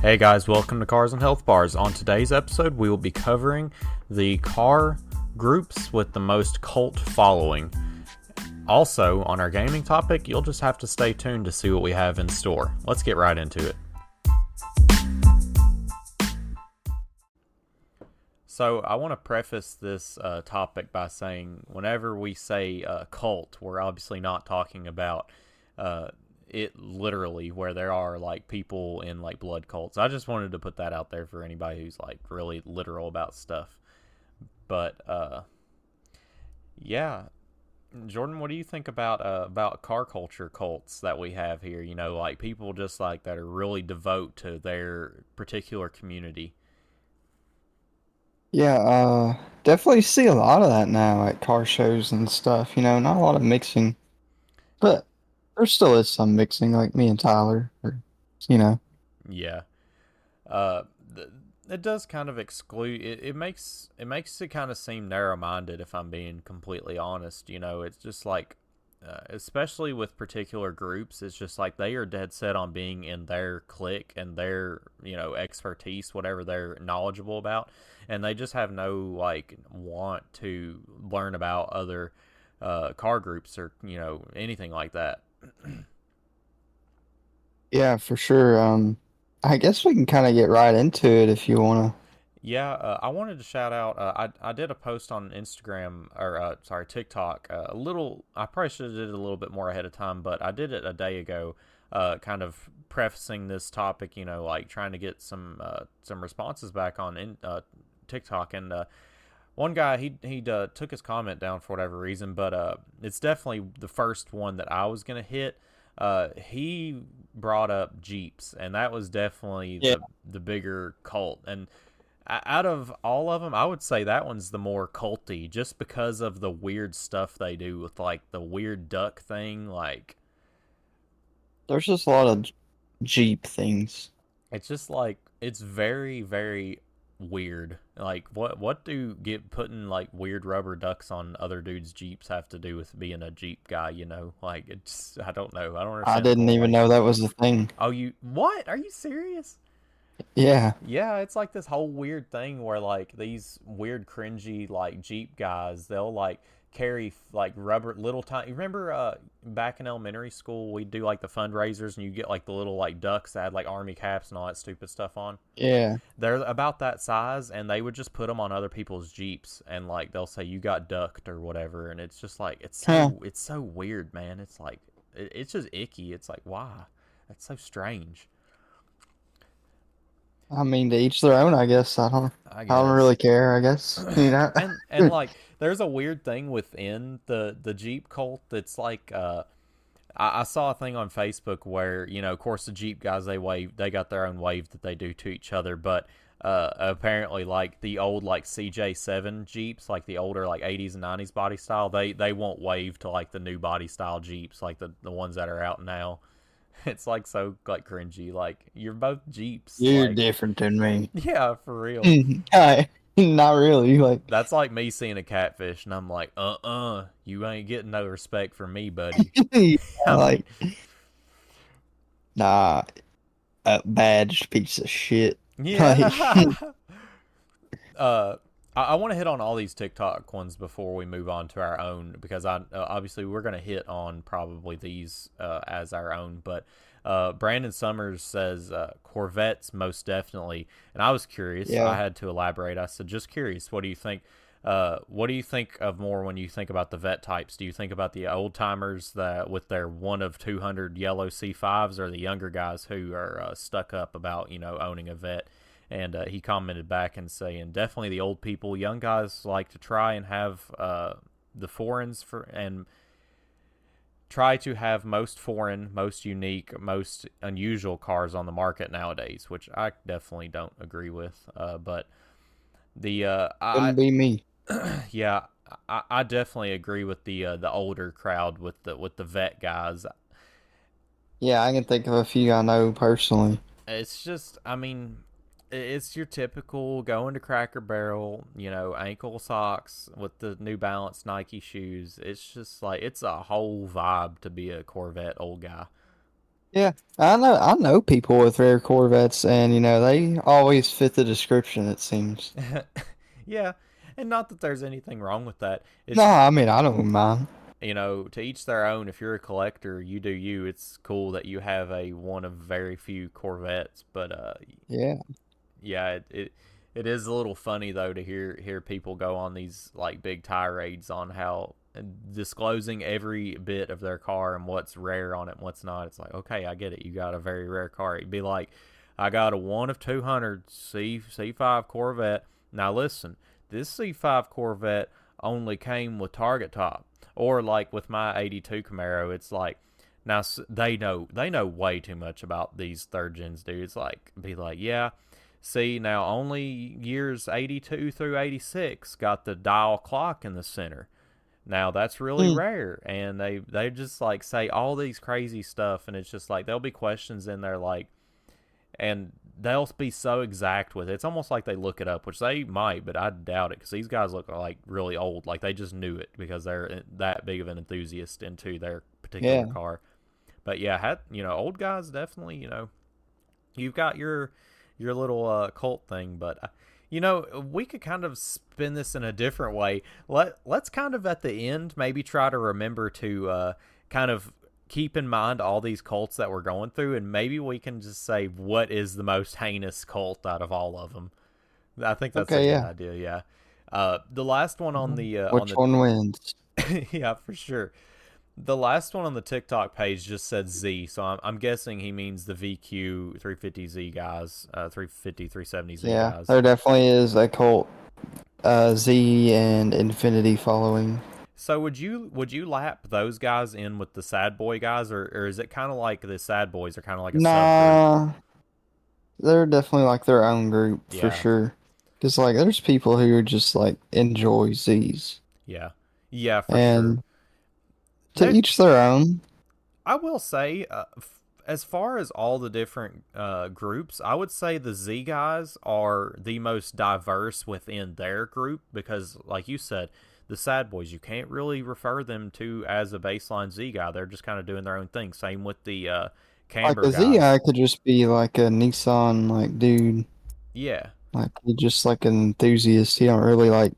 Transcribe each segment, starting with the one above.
Hey guys, welcome to Cars and Health Bars. On today's episode, we will be covering the car groups with the most cult following. Also, on our gaming topic, you'll just have to stay tuned to see what we have in store. Let's get right into it. So, I want to preface this topic by saying whenever we say cult, we're obviously not talking about it literally, where there are like people in like blood cults. I just wanted to put that out there for anybody who's like really literal about stuff. But yeah, Jordan, what do you think about car culture cults that we have here? You know, like people just like that are really devout to their particular community. Yeah, definitely see a lot of that now at car shows and stuff. Not a lot of mixing, but there still is some mixing, like me and Tyler, or you know. Yeah. Uh, it does kind of exclude it. It makes it kind of seem narrow minded. If I'm being completely honest, you know, it's just like, especially with particular groups, it's just like they are dead set on being in their clique and their expertise, whatever they're knowledgeable about, and they just have no like want to learn about other car groups or anything like that. Yeah, for sure. I guess we can kind of get right into it if you wanna. Yeah, I wanted to shout out. I did a post on Instagram or sorry TikTok. A little. I probably should have did it a little bit more ahead of time, but I did it a day ago. Kind of prefacing this topic. You know, like trying to get some responses back on TikTok. And one guy he took his comment down for whatever reason, but it's definitely the first one that I was gonna hit. He brought up Jeeps, and that was definitely Yeah, the bigger cult. And out of all of them, I would say that one's the more culty, just because of the weird stuff they do with like the weird duck thing. Like there's just a lot of Jeep things. it's just like it's very very weird. Like what do get putting like weird rubber ducks on other dudes' Jeeps have to do with being a Jeep guy? You know, like it's I don't know. I don't I understand the didn't even know correlation. that was a thing. Oh, you what? Are you serious? Yeah, Yeah, it's like this whole weird thing where like these weird cringy like Jeep guys, they'll like carry like rubber little tiny. Remember back in elementary school we'd do like the fundraisers and you get like the little like ducks that had like army caps and all that stupid stuff on. yeah. They're about that size and they would just put them on other people's Jeeps and like they'll say you got ducked or whatever, and it's just like Huh. it's so weird, man. It's like it's just icky. It's like why? That's so strange. I mean, to each their own, I guess. I I don't guess. really care, I guess. And like there's a weird thing within the Jeep cult that's like I saw a thing on Facebook where of course the Jeep guys they got their own wave that they do to each other, but apparently like the old like CJ7 Jeeps, like the older like 80s and 90s body style, they won't wave to like the new body style Jeeps, like the ones that are out now. It's like so like cringy, like you're both Jeeps, You're like different than me. yeah, for real. Not really. Like, That's like me seeing a catfish, and I'm like, you ain't getting no respect from me, buddy. yeah, I mean, like, nah, a badged piece of shit. Like, yeah. uh, I want to hit on all these TikTok ones before we move on to our own, because I obviously we're gonna hit on probably these as our own, but. Brandon Summers says Corvettes most definitely, and I was curious. I yeah, had to elaborate. I said, just curious. What do you think? What do you think of more when you think about the vet types? Do you think about the old timers that with their one of 200 yellow C5s, or the younger guys who are stuck up about owning a vet? And he commented back and saying, definitely the old people. Young guys like to try and have the foreigns for and try to have most foreign, most unique, most unusual cars on the market nowadays, which I definitely don't agree with. But the I couldn't be me. yeah, I definitely agree with the older crowd with the vet guys. Yeah, I can think of a few I know personally. It's just, I mean, it's your typical going to Cracker Barrel, ankle socks with the New Balance Nike shoes. It's just like it's a whole vibe to be a Corvette old guy. Yeah, I know people with rare Corvettes, and they always fit the description. It seems. Yeah, and not that there's anything wrong with that. No, It's, I mean I don't mind. to each their own. If you're a collector, you do you. It's cool that you have a one of very few Corvettes, but Yeah, yeah, it is a little funny though to hear people go on these like big tirades on how disclosing every bit of their car and what's rare on it and what's not. It's like, okay, I get it. You got a very rare car. It'd be like, I got a one of 200 C5 Corvette. Now listen, this C5 Corvette only came with target top, or like with my '82 Camaro, it's like, now they know way too much about these third gens, dude. It's like, be like, yeah, see, now only years 82 through 86 got the dial clock in the center. Now that's really Hmm. rare, and they just like say all these crazy stuff, and it's just like there'll be questions in there like, and they'll be so exact with it. It's almost like they look it up, which they might, but I doubt it because these guys look like really old. Like they just knew it because they're that big of an enthusiast into their particular Yeah. car. But yeah, old guys definitely, you've got your little cult thing, but we could kind of spin this in a different way. Let's kind of at the end maybe try to remember to kind of keep in mind all these cults that we're going through, and maybe we can just say what is the most heinous cult out of all of them. I think that's a Okay. good Yeah. idea. Yeah. The last one on Which one wins? yeah, for sure. The last one on the TikTok page just said Z, so I'm guessing he means the VQ 350Z guys, 350, 370Z Yeah, guys. there definitely is a cult, Z and Infinity following. So would you lap those guys in with the sad boy guys, or is it kind of like the sad boys are kind of like a subgroup? Nah, they're definitely like their own group for Yeah, sure. Because like there's people who are just like enjoy Z's, yeah, yeah, for sure. and to They each their own. I will say, as far as all the different groups, I would say the Z guys are the most diverse within their group because, like you said, the Sad Boys, you can't really refer them to as a baseline Z guy. They're just kind of doing their own thing. Same with the Like Camber a Z guys. guy could just be like a Nissan like dude, Yeah, like he just like an enthusiast. He don't really like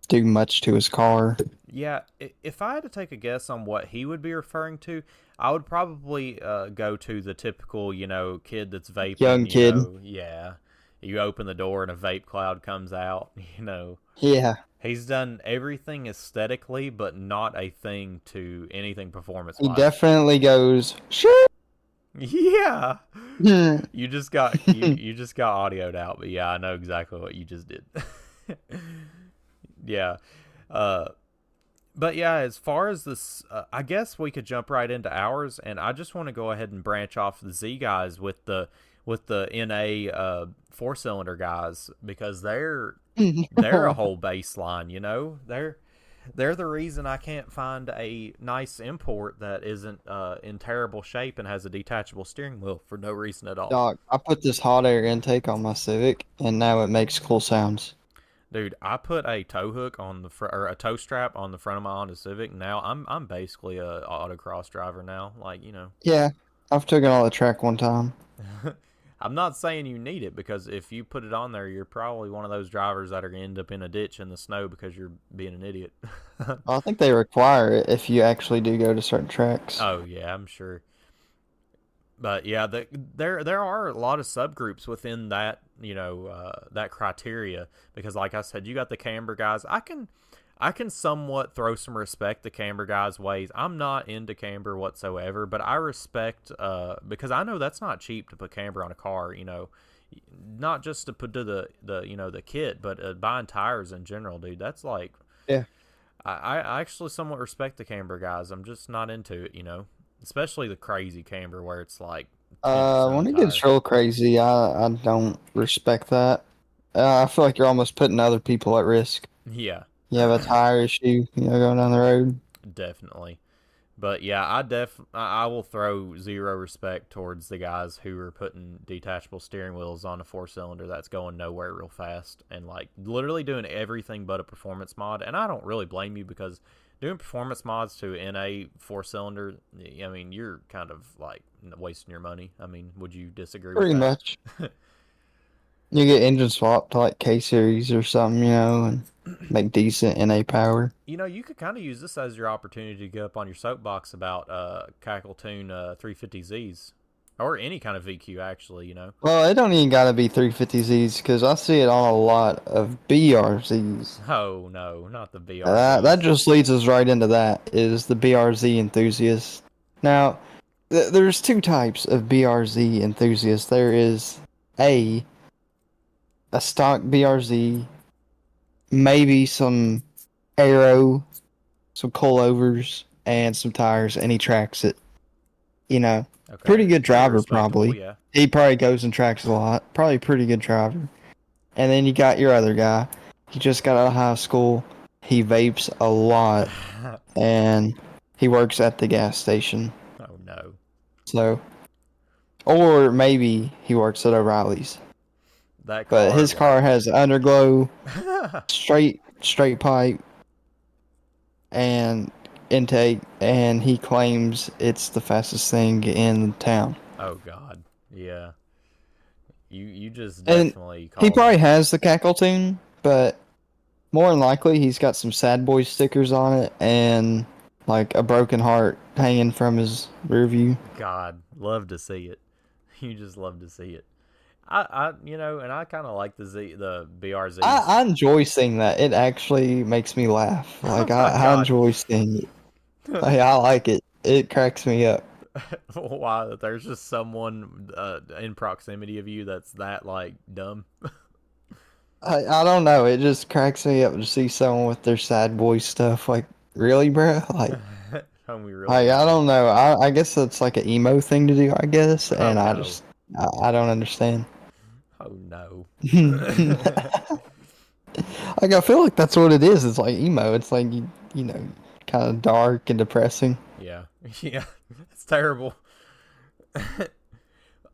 do much to his car. yeah. If I had to take a guess on what he would be referring to, I would probably go to the typical, kid that's Young vaping. kid. Yeah. You open the door and a vape cloud comes out. Yeah, He's done everything aesthetically, but not a thing to anything performance he wise. definitely goes. Sure. Yeah, Yeah. you just got audioed out, but yeah, I know exactly what you just did. Yeah, uh, but yeah, as far as this, I guess we could jump right into ours, and I just want to go ahead and branch off the Z guys with the NA four cylinder guys because they're a whole baseline. They're the reason I can't find a nice import that isn't in terrible shape and has a detachable steering wheel for no reason at all. Doc, I put this hot air intake on my Civic, and now it makes cool sounds. Dude, I put a tow hook on or a tow strap on the front of my Honda Civic. Now I'm basically a autocross driver now. Like Yeah, I've taken all the track one time. I'm not saying you need it because if you put it on there, you're probably one of those drivers that are gonna end up in a ditch in the snow because you're being an idiot. Well, I think they require it if you actually do go to certain tracks. Oh yeah, I'm sure. But yeah, there are a lot of subgroups within that that criteria because, like I said, you got the camber guys. I can somewhat throw some respect to camber guys' ways. I'm not into camber whatsoever, but I respect because I know that's not cheap to put camber on a car. Not just to put to the kit, but buying tires in general, dude. That's like Yeah. I actually somewhat respect the camber guys. I'm just not into it, especially the crazy camber where it's like 10% of When the it gets tire. real crazy, I don't respect that. I feel like you're almost putting other people at risk. Yeah, You have a tire issue, going down the road. definitely. But yeah, I will throw zero respect towards the guys who are putting detachable steering wheels on a four cylinder that's going nowhere real fast and like literally doing everything but a performance mod. And I don't really blame you because doing performance mods to NA 4-cylinder. I mean, you're kind of like wasting your money. I mean, would you disagree with Pretty that? much. You get engine swap to like K series or something, and make decent NA power. You could kind of use this as your opportunity to get up on your soapbox about Cackle Tune 350Zs or any kind of VQ actually. Well, it don't even gotta be 350Zs because I see it on a lot of BRZs. Oh no, not the That BRZs. just leads us right into that is the BRZ enthusiast. Now, there's two types of BRZ enthusiasts. There is a a stock BRZ, maybe some aero, some coilovers, and some tires, and he tracks it. Okay, Pretty good pretty driver respectable. probably. Yeah. He probably goes and tracks a lot. Probably pretty good driver. And then you got your other guy. He just got out of high school. He vapes a lot, and he works at the gas station. Oh no. So, or maybe he works at O'Reilly's. That But car his car has underglow, straight pipe, and intake, and he claims it's the fastest thing in town. Oh god. Yeah. You just And definitely he called probably it. has the cackle tune, but more than likely he's got some sad boy stickers on it and like a broken heart hanging from his rear view. God, love to see it. You just love to see it. And I kind of like the BRZs. I enjoy seeing that. It actually makes me laugh. Oh Like my I god. enjoy seeing it. Like, I like it. It cracks me up. Wow, there's just someone in proximity of you that's that like dumb. I don't know. It just cracks me up to see someone with their sad boy stuff. Like, really, bro? Homie, really, Like I man. don't know. I guess that's like an emo thing to do. I guess, Oh and no. I don't understand. Oh no. Like I feel like that's what it is. It's like emo. It's like kind of dark and depressing. Yeah. Yeah. It's terrible.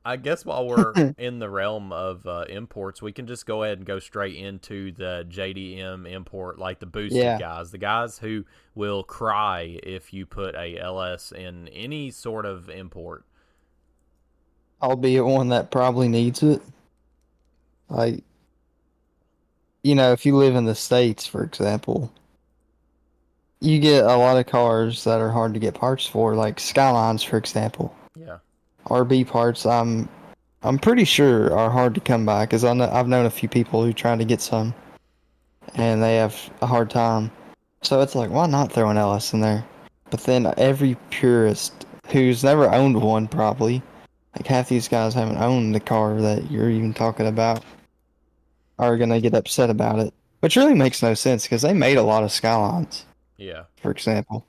I guess while we're in the realm of imports, we can just go ahead and go straight into the JDM import, like the boosted Yeah, guys, the guys who will cry if you put a LS in any sort of import. albeit one that probably needs it. Like if you live in the States, for example, you get a lot of cars that are hard to get parts for, like Skylines, for example. Yeah. RB parts, I'm pretty sure are hard to come by because I've known a few people who try to get some and they have a hard time. So it's like, why not throw an LS in there? But then every purist who's never owned one, probably, like half these guys haven't owned the car that you're even talking about, are gonna get upset about it. Which really makes no sense because they made a lot of Skylines, Yeah. for example.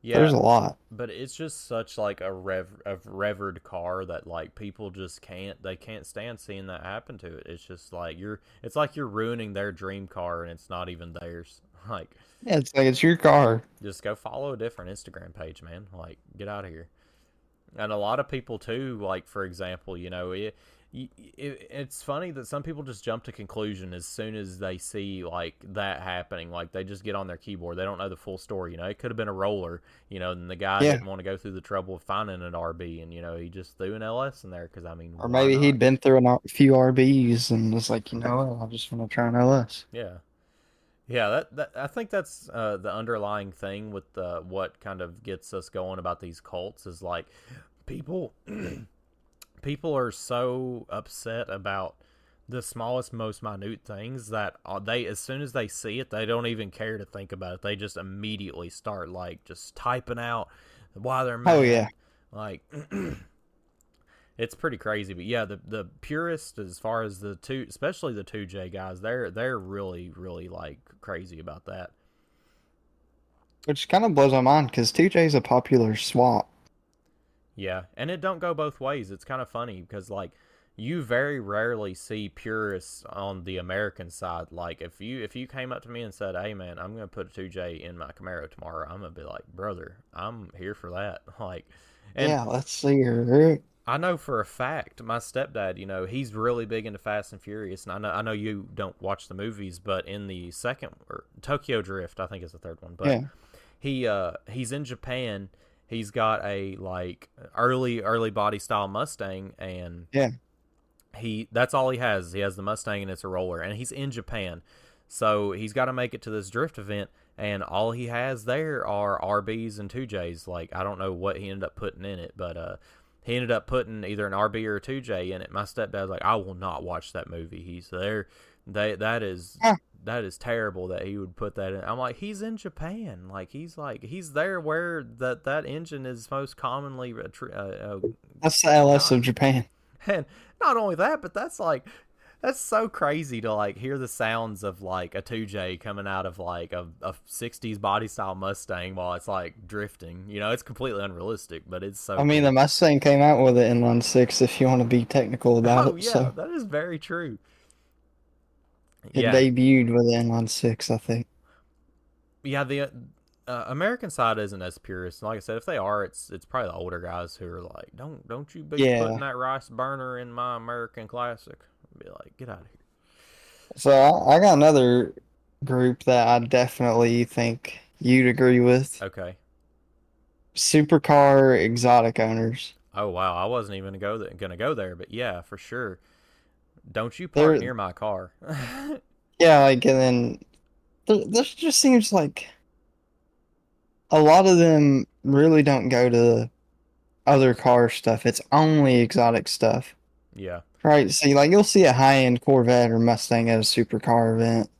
Yeah. There's a lot. But it's just such like a revered car that like people just can't stand seeing that happen to it. It's just like it's like you're ruining their dream car and it's not even theirs. Like Yeah, it's like it's your car. just go follow a different Instagram page, man. Like get out of here. And a lot of people too, like for example, it's funny that some people just jump to conclusion as soon as they see like that happening. Like they just get on their keyboard. They don't know the full story. It could have been a roller. And the guy Yeah. didn't want to go through the trouble of finding an RB, and he just threw an LS in there because I mean, Or why maybe not? he'd been through a few RBs and was like, I just want to try an LS. Yeah. Yeah, that I think that's the underlying thing with what kind of gets us going about these cults is like people people are so upset about the smallest, most minute things that they, as soon as they see it, they don't even care to think about it. They just immediately start like just typing out why they're Oh yeah. mad. Like it's pretty crazy, but yeah, the purists, as far as the two, especially the 2J guys, they're really really like crazy about that. Which kind of blows my mind because 2J is a popular swap. Yeah, and it don't go both ways. It's kind of funny because like you very rarely see purists on the American side. Like if you came up to me and said, "Hey man, I'm gonna put a 2J in my Camaro tomorrow," I'm gonna be like, "Brother, I'm here for that." Like, and Yeah, let's see her. I know for a fact my stepdad, he's really big into Fast and Furious, and I know you don't watch the movies, but in the second or Tokyo Drift, I think is the third one, but Yeah, he's in Japan. He's got a like early body style Mustang, and yeah. that's all he has. He has the Mustang and it's a roller, and he's in Japan, so he's got to make it to this drift event, and all he has there are RBs and 2Js. Like I don't know what he ended up putting in it, but he ended up putting either an RB or a 2J in it. My stepdad's like, I will not watch that movie. He's there. That is Huh. that is terrible that he would put that in. I'm like, he's in Japan. He's there where that engine is most commonly That's the LS got. of Japan. And not only that, but that's so crazy to like hear the sounds of like a 2J coming out of like a 60s body style Mustang while it's like drifting. It's completely unrealistic, but it's so I mean, the cool. Mustang came out with an inline six, if you want to be technical about Oh it. yeah, So that is very true. it Yeah, debuted with an inline six, I think. yeah. The American side isn't as purist. Like I said, if they are, it's probably the older guys who are like, don't you be putting Yeah. that rice burner in my American Classic. Be like, get out of So I got another group that I definitely think you'd agree with. here. Okay. Supercar exotic owners. Oh wow, I wasn't even gonna go there, but yeah, for sure. Don't you park They're near my car? yeah, like and then this just seems like a lot of them really don't go to other car stuff. It's only exotic stuff. Yeah, Right. See, like you'll see a high-end Corvette or Mustang at a supercar event.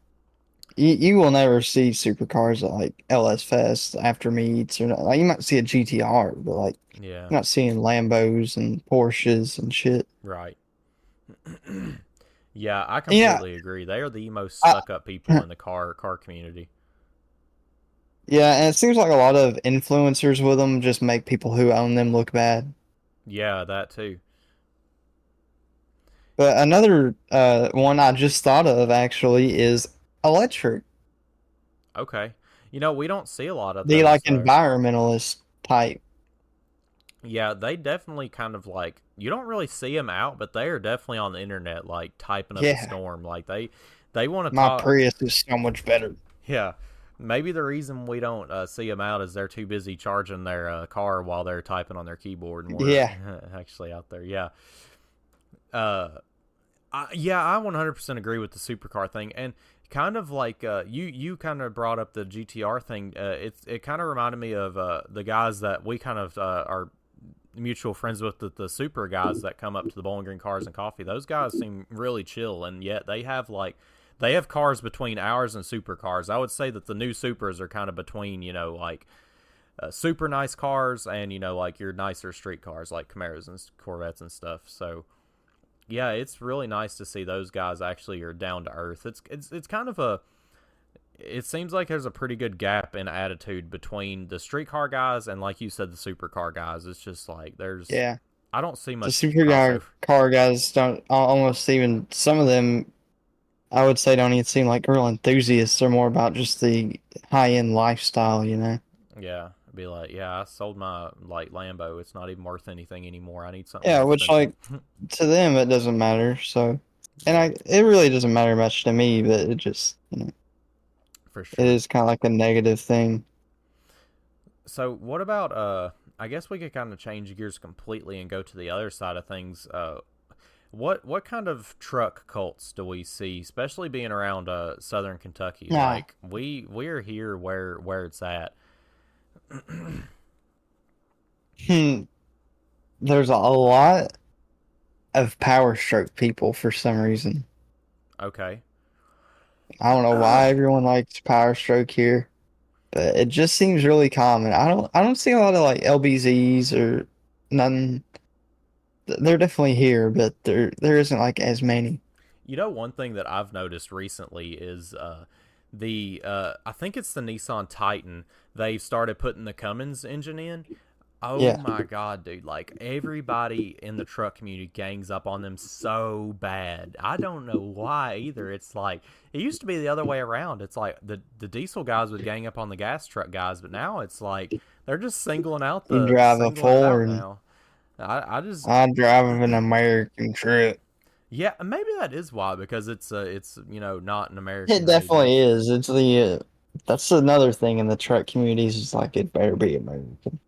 You will never see supercars at like LS Fest after meets or not. Like you might see a GTR, but like yeah, you're not seeing Lambos and Porsches and shit. right. Yeah, I Yeah, completely agree. They are the most I, stuck up people in the car community. yeah, and it seems like a lot of influencers with them just make people who own them look bad. Yeah, that too. But another one I just thought of actually is electric. Okay. We don't see a lot of The like those though. environmentalist type. Yeah, they definitely kind of like you don't really see them out, but they are definitely on the internet like typing up a Yeah, storm. Like they want to my talk. Prius is so much better. Yeah. Maybe the reason we don't see them out is they're too busy charging their car while they're typing on their keyboard, and we're Yeah. actually out there. Yeah. Uh, I 100% agree with the supercar thing, and kind of like you kind of brought up the GTR thing. It kind of reminded me of the guys that we kind of are mutual friends with, the super guys that come up to the Bowling Green Cars and Coffee. Those guys seem really chill, and yet they have cars between ours and supercars. I would say that the new supers are kind of between like super nice cars and like your nicer street cars like Camaros and Corvettes and stuff. So yeah, it's really nice to see those guys actually are down to earth. It's kind of a it seems like there's a pretty good gap in attitude between the streetcar guys and, like you said, the supercar guys. It's just like Yeah. I don't see The much supercar crossover. car guys don't almost even some of them I would say don't even seem like real enthusiasts. They're more about just the high end lifestyle, you know? Yeah, be like, yeah, I sold my like Lambo. It's not even worth anything anymore. I need something Yeah, more which expensive. like to them it doesn't matter. So and it really doesn't matter much to me, but it just For it sure. is kind of like a negative thing. So what about I guess we could kind of change gears completely and go to the other side of things. What kind of truck cults do we see, especially being around Southern Kentucky? Nah. Like we're here where it's at. Hmm. There's a lot of power stroke people for some reason. Okay. I don't know why everyone likes power stroke here, but it just seems really common. I don't see a lot of like LBZs or none. They're definitely here, but there isn't like as many. One thing that I've noticed recently is the I think it's the Nissan Titan. They've started putting the Cummins engine in. Oh Yeah. my god, dude. Like everybody in the truck community gangs up on them so bad. I don't know why either. It's like it used to be the other way around. It's like the diesel guys would gang up on the gas truck guys, but now it's like they're just You drive a singling it out Ford. now. I just I drive an American truck. yeah, maybe that is why because it's not an It American made definitely vehicle. is. It's the that's another thing in the truck communities is like it better be American.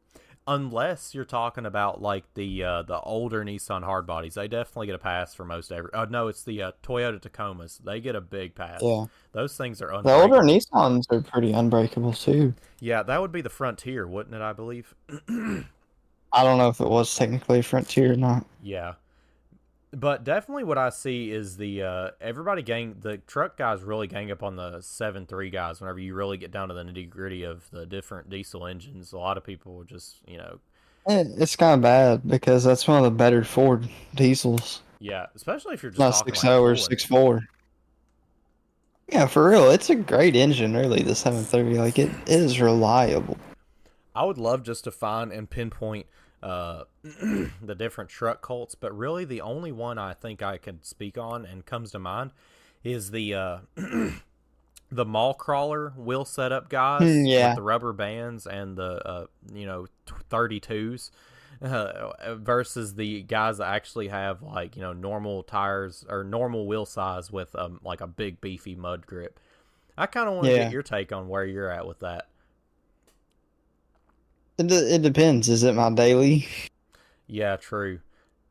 Unless you're talking about like the older Nissan hardbodies, they definitely get a pass for most every. Oh no, it's the Toyota Tacomas. They get a big pass. Yeah. Those things are The older unbreakable. Nissans are pretty unbreakable too. Yeah, that would be the Frontier, wouldn't it? I believe. I don't know if it was technically a Frontier or not. Yeah, but definitely what I see is the truck guys really gang up on the 7.3 guys. Whenever you really get down to the nitty gritty of the different diesel engines, a lot of people will just It's kind of bad because that's one of the better Ford diesels. yeah, especially if you're just Not talking six like zero or pulling. 6.4. Yeah, for real, it's a great engine, really, the 730. Like, it is reliable. I would love just to find and pinpoint the different truck cults, but really the only one I think I could speak on and comes to mind is the mall crawler wheel setup guys with Yeah, the rubber bands and the 32s versus the guys that actually have like normal tires or normal wheel size with like a big beefy mud grip. I kind of want to get yeah. your take on where you're at with that. It depends. Is it my daily? Yeah, true.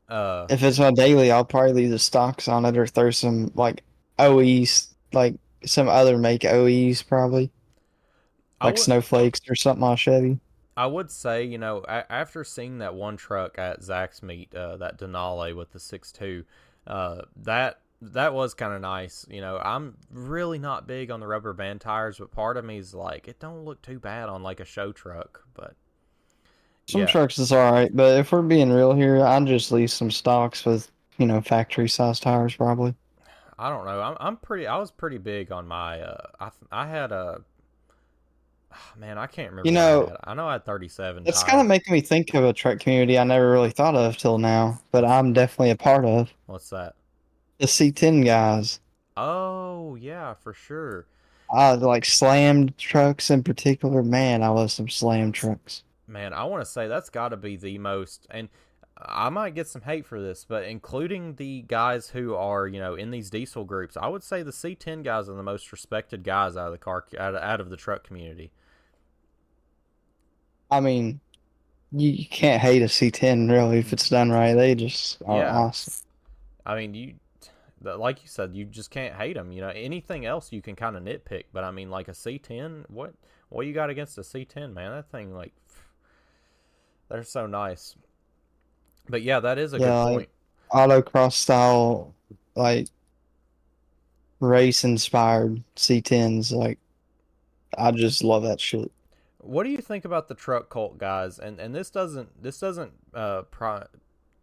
Uh, If it's my daily, I'll probably leave the stocks on it or throw some, like, OEs, like, some other make OEs, probably. I Like would Snowflakes or something on Chevy. I would say, after seeing that one truck at Zach's meet, that Denali with the 6.2, that was kind of nice. I'm really not big on the rubber band tires, but part of me is like, it don't look too bad on like a show truck. But Some yeah, trucks is alright, but if we're being real here, I'd just leave some stocks with, factory size tires, probably. I don't know. I was pretty big on my. I had a. Man, I can't remember You what I know, had. I know I had 37 that's kind of tires. making me think of a truck community I never really thought of till now, but I'm definitely a part of. What's that? The C10 guys. Oh yeah, for sure. I like slammed trucks in particular. Man, I love some slam trucks. Man, I want to say that's got to be the most, and I might get some hate for this, but including the guys who are, in these diesel groups, I would say the C10 guys are the most respected guys out of the out of the truck community. I mean, you can't hate a C10 really if it's done right. They just are Yeah, awesome. I mean, like you said, you just can't hate them. Anything else you can kind of nitpick, but I mean, like a C10, what you got against a C10, man? That thing, like, they're so nice. But yeah, that is a good Yeah, like point. autocross style, like race inspired C10s. Like, I just love that shit. What do you think about the truck cult guys? And this doesn't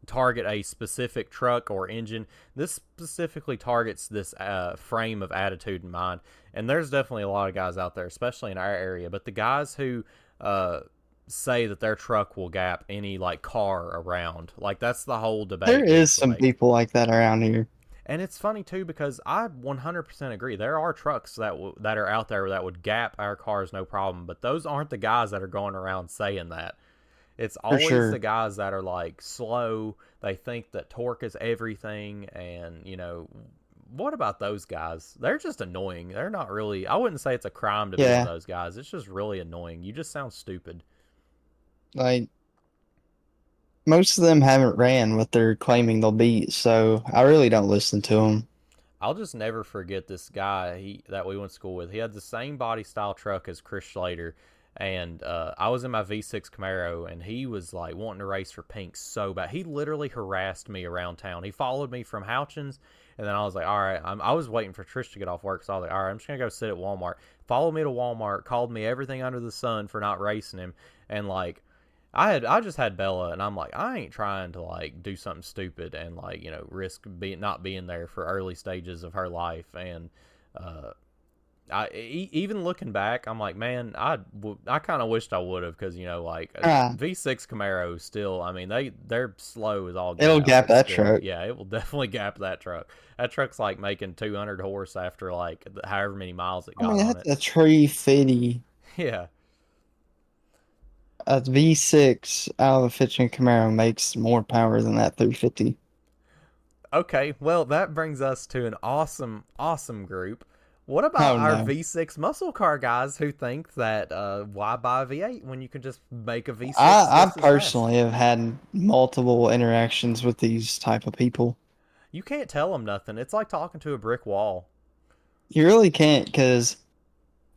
target a specific truck or engine. This specifically targets this frame of attitude in mind. And there's definitely a lot of guys out there, especially in our area. But the guys who say that their truck will gap any like car around, like that's the whole There debate. is Is some like, people like that around here. and it's funny too because I 100% agree. There are trucks that are out there that would gap our cars no problem, but those aren't the guys that are going around saying that. It's For always the sure. guys that are like slow. They think that torque is everything, and what about those guys? They're just annoying. They're not really. I wouldn't say it's a crime to be one of Yeah. those guys. It's just really annoying. You just sound stupid. Like most of them haven't ran what they're claiming they'll beat, so I really don't listen to them. I'll just never forget this guy that we went to school with. He had the same body style truck as Chris Schlater, and I was in my V6 Camaro, and he was like wanting to race for pink so bad. He literally harassed me around town. He followed me from Houchins, and then I was like, all right, I was waiting for Trish to get off work, so I was like, all right, I'm just gonna go sit at Walmart. Followed me to Walmart, called me everything under the sun for not racing him, and like I just had Bella, and I'm like, I ain't trying to like do something stupid and like risk not being there for early stages of her life. And uh, even looking back, I'm like, man, I kind of wished I would have because like Ah, V6 Camaro still, I mean they're slow as all get it'll out, gap but that still, truck. yeah, it will definitely gap that truck. That truck's like making 200 horse after like however many miles it I mean, got on that's it. a tree fitty. Yeah. a V6 out of a Fitch and Camaro makes more power than that 350. Okay, well, that brings us to an awesome, awesome group. What about Oh our no. V6 muscle car guys who think that why buy a V8 when you can just make a V6 I just as fast? personally have had multiple interactions with these type of people. You can't tell them nothing. It's like talking to a brick wall. You really can't, because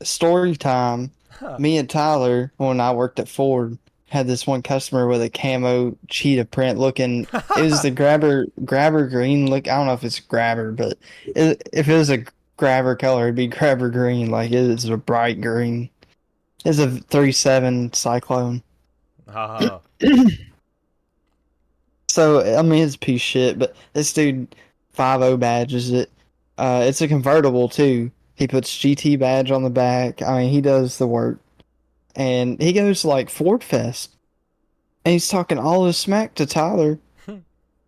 story time, Huh. me and Tyler, when I worked at Ford, had this one customer with a camo cheetah print looking. It was the grabber green look. I don't know if it's grabber, but if it was a grabber color, it'd be grabber green. Like it is a bright green. It's a 3.7 Cyclone. Haha. So I mean, it's a piece of shit. But this dude 5.0 badges it. It's a convertible too. He puts GT badge on the back. I mean, he does the work. And he goes to like Ford Fest, and he's talking all this smack to Tyler,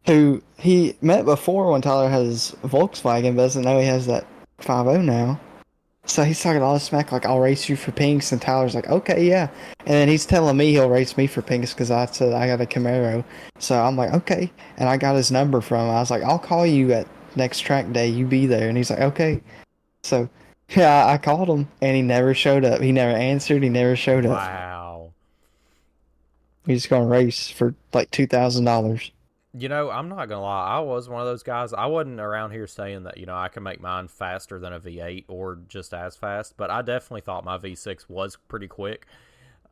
who he met before when Tyler has his Volkswagen, but doesn't know he has that 5.0 now. So he's talking all this smack, like, I'll race you for pinks, and Tyler's like, okay, yeah. And then he's telling me he'll race me for pinks because I said I got a Camaro. So I'm like, okay. And I got his number from him. I was like, I'll call you at next track day. You be there. And he's like, okay. So yeah, I called him, and he never showed up. He never answered. He never showed up. Wow. He's just gonna race for like $2,000. You know, I'm not gonna lie. I was one of those guys. I wasn't around here saying that I can make mine faster than a V8 or just as fast, but I definitely thought my V6 was pretty quick.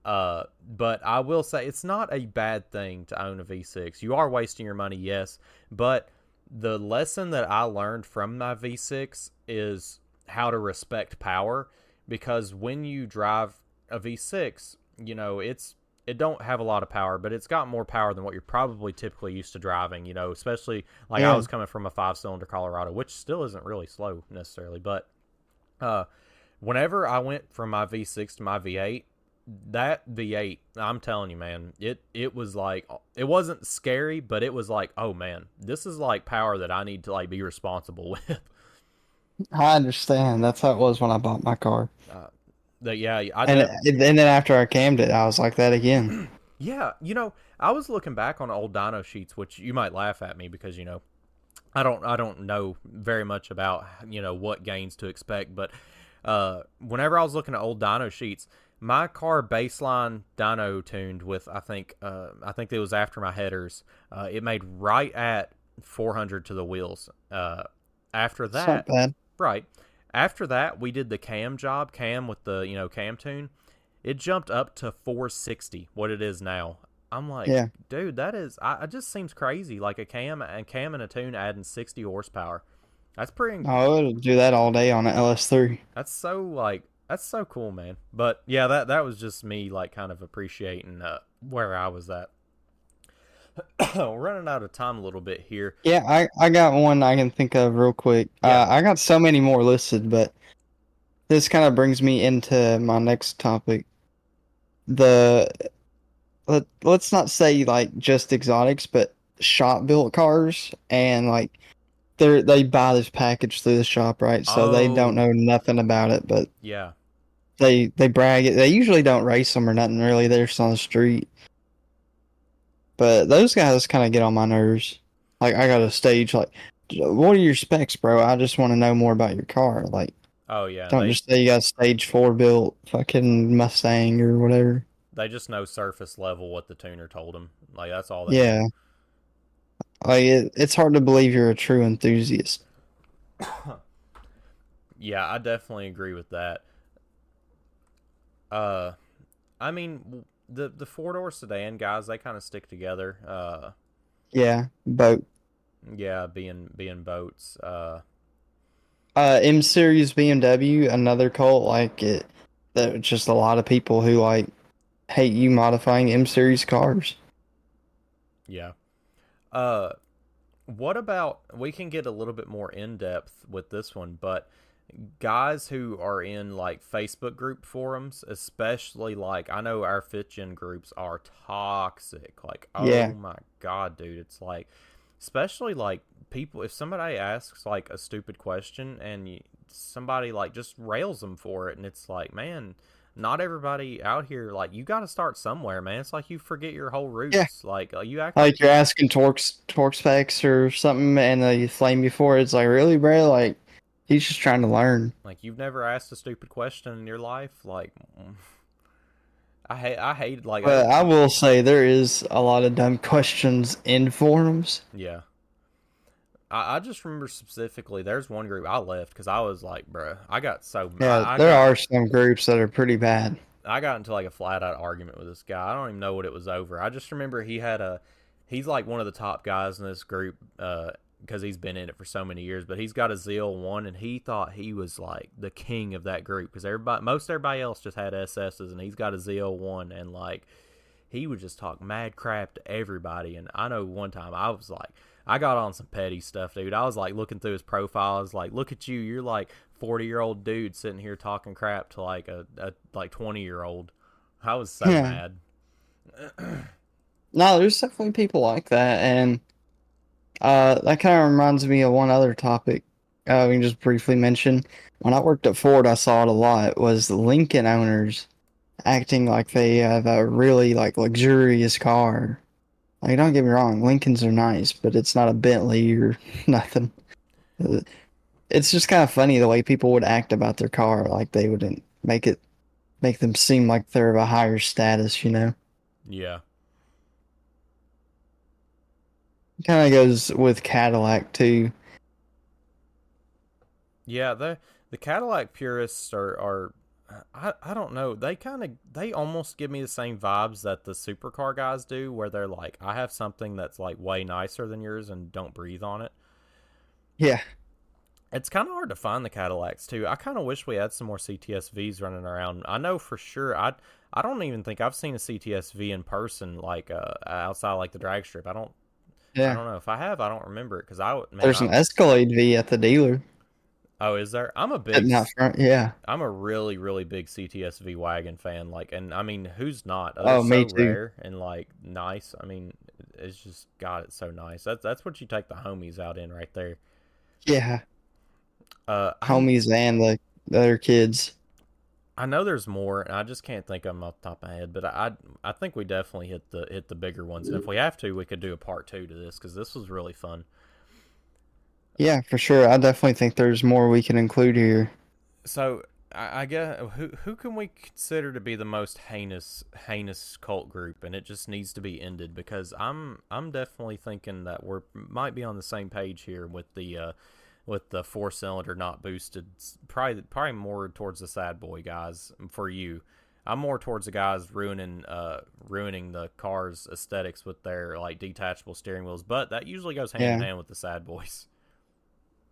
But I will say it's not a bad thing to own a V6. You are wasting your money, yes, but the lesson that I learned from my V6 is how to respect power, because when you drive a V6, it don't have a lot of power, but it's got more power than what you're probably typically used to driving, especially like I Yeah. was coming from a 5-cylinder Colorado, which still isn't really slow necessarily, but uh whenever I went from my V6 to my V8, that V8, I'm telling you, man, it was like, it wasn't scary, but it was like, oh man, this is like power that I need to like be responsible with. I understand. That's how it was when I bought my car. uh, that yeah, I And then after I cammed it, I was like that again. yeah, I was looking back on old dyno sheets, which you might laugh at me because I don't know very much about what gains to expect, but whenever I was looking at old dyno sheets, my car baseline dyno tuned with I think it was after my headers, it made right at 400 to the wheels. After It's not that, bad. right after that, we did the cam with the cam tune. It jumped up to 460, what it is now. I'm like, Yeah. dude, that is, it just seems crazy. Like a cam and a tune adding 60 horsepower. That's pretty, I would do that all day on an LS3. that's so cool, man. But yeah, that was just me, like, kind of appreciating where I was at. We're running out of time a little bit here. Yeah, I got one I can think of real quick. Yeah. I got so many more listed, but this kind of brings me into my next topic. The let's not say like just exotics, but shop built cars, and like they buy this package through the shop, right? So they don't Oh, know nothing about it, but yeah. they brag it. They usually don't race them or nothing really. They're just on the street. But those guys kind of get on my nerves. Like I got a stage like, what are your specs, bro? I just want to know more about your car. Like, Oh, yeah. don't just say you got a stage 4 built fucking Mustang or whatever. They just know surface level what the tuner told them. Like, that's all they know. Yeah, like it's hard to believe you're a true enthusiast. Yeah, I definitely agree with that. Uh, I mean, the 4-door sedan guys, they kind of stick together. Yeah, boat. Yeah, being boats. M Series BMW, another cult like it. There's just a lot of people who like hate you modifying M Series cars. Yeah. Uh, what about, we can get a little bit more in depth with this one, but guys who are in like Facebook group forums, especially, like, I know our Fitchin groups are toxic. Like, oh Yeah, my god, dude, it's like, especially like people, if somebody asks like a stupid question and somebody like just rails them for it, and it's like, man, not everybody out here, like, you got to start somewhere, man. It's like you forget your whole Yeah. roots. Like, you act like Like you're asking torque specs or something, and you flame you for it. It's like, really, bro? Like he's just trying to learn. you've never asked a stupid question in your life. Like, I hate like, But I will say there is a lot of dumb questions in forums. yeah. I just remember specifically, there's one group I left because I was like, bruh, I got so Yeah, I there got are some groups that are pretty bad. I got into like a flat out argument with this guy. I don't even know what it was over. I just remember he's like one of the top guys in this group because he's been in it for so many years. But he's got a ZL1, and he thought he was like the king of that group because most everybody else just had SSs, and he's got a ZL1, and like he would just talk mad crap to everybody. And I know one time I was like, I got on some petty stuff, dude. I was like looking through his profile. I was like, look at you. You're like 40-year-old dude sitting here talking crap to like a like 20-year-old. I was so Yeah. mad. No, there's definitely people like that, and that kind of reminds me of one other topic. We can just briefly mention. When I worked at Ford, I saw it a lot. Was the Lincoln owners acting like they have a really like luxurious car? Like, don't get me wrong, Lincolns are nice, but it's not a Bentley or nothing. It's just kind of funny the way people would act about their car, like they wouldn't make them seem like they're of a higher status, you know? Yeah. Kind of goes with Cadillac too. Yeah, the Cadillac purists are I don't know. They almost give me the same vibes that the supercar guys do, where they're like, I have something that's like way nicer than yours and don't breathe on it. Yeah, It's kind of hard to find the Cadillacs too. I kind of wish we had some more CTSVs running around. I know for sure. I don't even think I've seen a CTSV in person, like outside like the drag strip. I yeah. don't know if I have. I don't remember it because I man There's an Escalade V at the dealer. oh, is there? Sitting out front. Yeah. I'm a really really big CTSV wagon fan. Like, and I mean, who's not? They're Oh, so me too. rare and like nice. I mean, it's just God, it's so nice. That's what you take the homies out in right there. Yeah. I'm Homies and the other kids. I know there's more, and I just can't think of them off the top of my head. But I think we definitely hit the bigger ones, and if we have to, we could do a part two to this because this was really fun. Yeah, for sure. I definitely think there's more we can include here. So I guess who can we consider to be the most heinous cult group, and it just needs to be ended because I'm definitely thinking that we're might be on the same page here with the 4-cylinder not boosted. Probably more towards the sad boy guys for you. I'm more towards the guys ruining the car's aesthetics with their like detachable steering wheels, but that usually goes hand in Yeah. hand with the sad boys.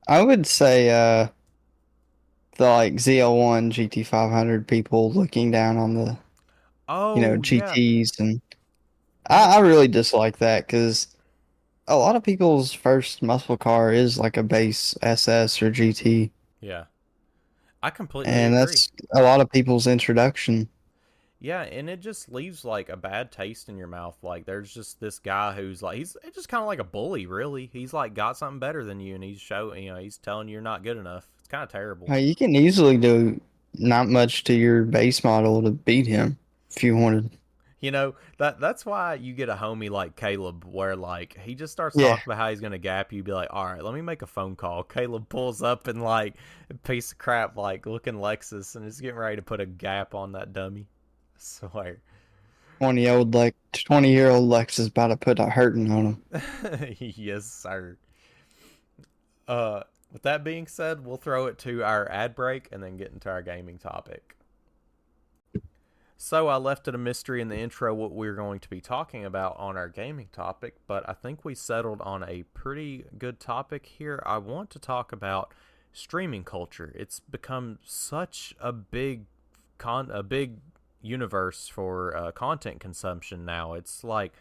I would say the like ZL1 GT500 people looking down on the, Oh yeah, GTs, and you know, I really dislike that because a lot of people's first muscle car is like a base SS or GT, yeah, I completely and agree. that's a lot of people's introduction. Yeah, and it just leaves like a bad taste in your mouth. Like there's just this guy who's like he's just kind of like a bully, really. He's like got something better than you, and he's telling you you're not good enough. It's kind of terrible. You can easily do not much to your base model to beat him if you wanted. That's why you get a homie like Caleb, where like he just starts Yeah, talking about how he's gonna gap you. Be like, all right, let me make a phone call. Caleb pulls up and like a piece of crap, like looking Lexus, and is getting ready to put a gap on that dummy. I swear. 20-year-old Lex is about to put a hurting on him. Yes, sir. With that being said, we'll throw it to our ad break and then get into our gaming topic. So I left it a mystery in the intro what we're going to be talking about on our gaming topic, but I think we settled on a pretty good topic here. I want to talk about streaming culture. It's become such a big universe for content consumption now. It's like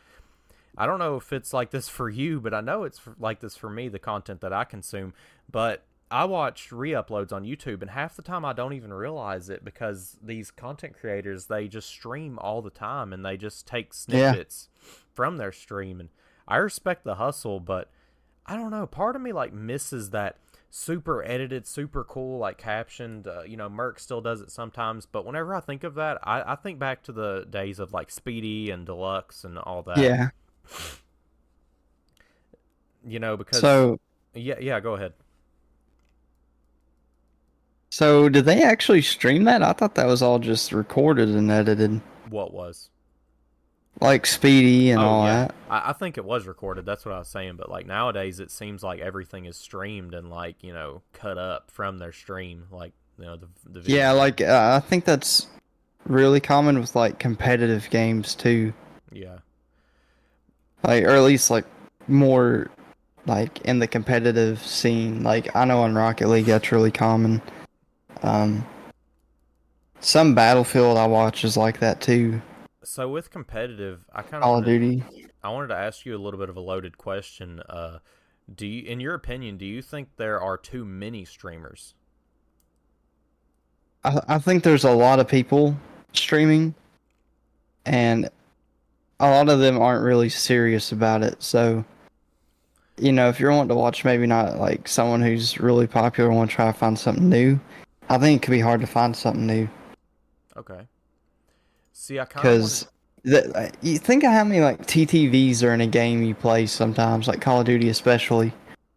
I don't know if it's like this for you, but I know it's like this for me, the content that I consume. But I watch re-uploads on YouTube, and half the time I don't even realize it because these content creators, they just stream all the time, and they just take Yeah, snippets from their stream. And I respect the hustle, but I don't know. Part of me like misses that super edited, super cool, like captioned. You know, Merc still does it sometimes, but whenever I think of that, I think back to the days of like Speedy and Deluxe and all that. Yeah. You know, because So yeah, go ahead. so did they actually stream that? I thought that was all just recorded and edited, What was? like Speedy and Oh all yeah, that. I think it was recorded. That's what I was saying. But like nowadays, it seems like everything is streamed and like cut up from their stream, like the video Yeah, game. like I think that's really common with like competitive games too. Yeah. Like, or at least like more like in the competitive scene. Like I know in Rocket League that's really common. Um, some Battlefield I watch is like that too. So with competitive, I kind of Call of wanted Duty. I wanted to ask you a little bit of a loaded question. Do you, in your opinion, do you think there are too many streamers? I think there's a lot of people streaming, and a lot of them aren't really serious about it. So, if you're wanting to watch maybe not like someone who's really popular and want to try to find something new, I think it could be hard to find something new. Okay. See, I kind of wanted. Because you think of how many like TTVs are in a game you play sometimes, like Call of Duty especially.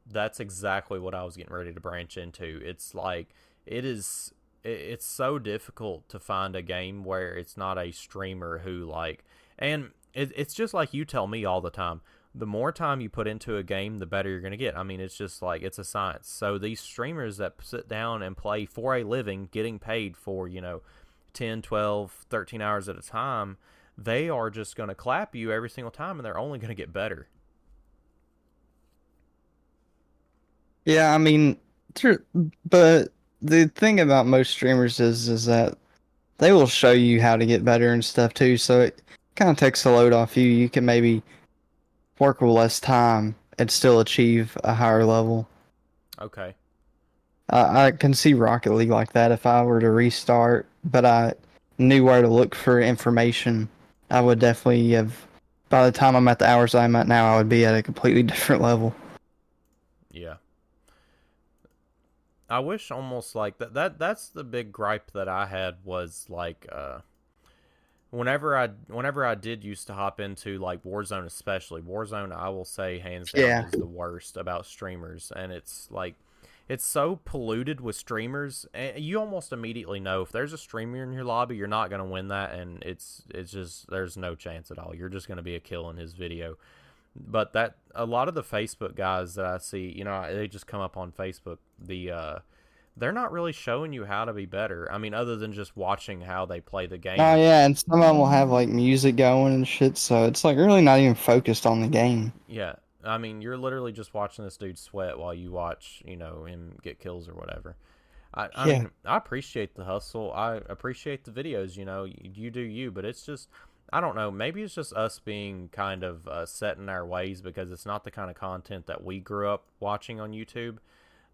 That's exactly what I was getting ready to branch into. It's like it is. It's so difficult to find a game where it's not a streamer who like, and it's just like you tell me all the time. The more time you put into a game, the better you're going to get. I mean, it's just like it's a science. So these streamers that sit down and play for a living, getting paid for 10, 12, 13 hours at a time, they are just going to clap you every single time, and they're only going to get better. Yeah, I mean, but the thing about most streamers is that they will show you how to get better and stuff too. So it kind of takes the load off you. You can maybe work with less time and still achieve a higher level. Okay. I can see Rocket League like that if I were to restart, but I knew where to look for information. I would definitely have, by the time I'm at the hours I'm at now, I would be at a completely different level. Yeah. I wish almost like that's the big gripe that I had was like whenever I did used to hop into like Warzone, especially Warzone, I will say hands down Yeah. is the worst about streamers, and it's like it's so polluted with streamers, and you almost immediately know if there's a streamer in your lobby, you're not going to win that, and it's just there's no chance at all. You're just going to be a kill in his video. But that a lot of the Facebook guys that I see, they just come up on Facebook. They're not really showing you how to be better. I mean, other than just watching how they play the Oh game. yeah, and some of them will have like music going and shit, so it's like really not even focused on the game. Yeah, I mean, you're literally just watching this dude sweat while you watch, him get kills or whatever. I Yeah. mean, I appreciate the hustle. I appreciate the videos. You do you, but it's just, I don't know. Maybe it's just us being kind of set in our ways because it's not the kind of content that we grew up watching on YouTube.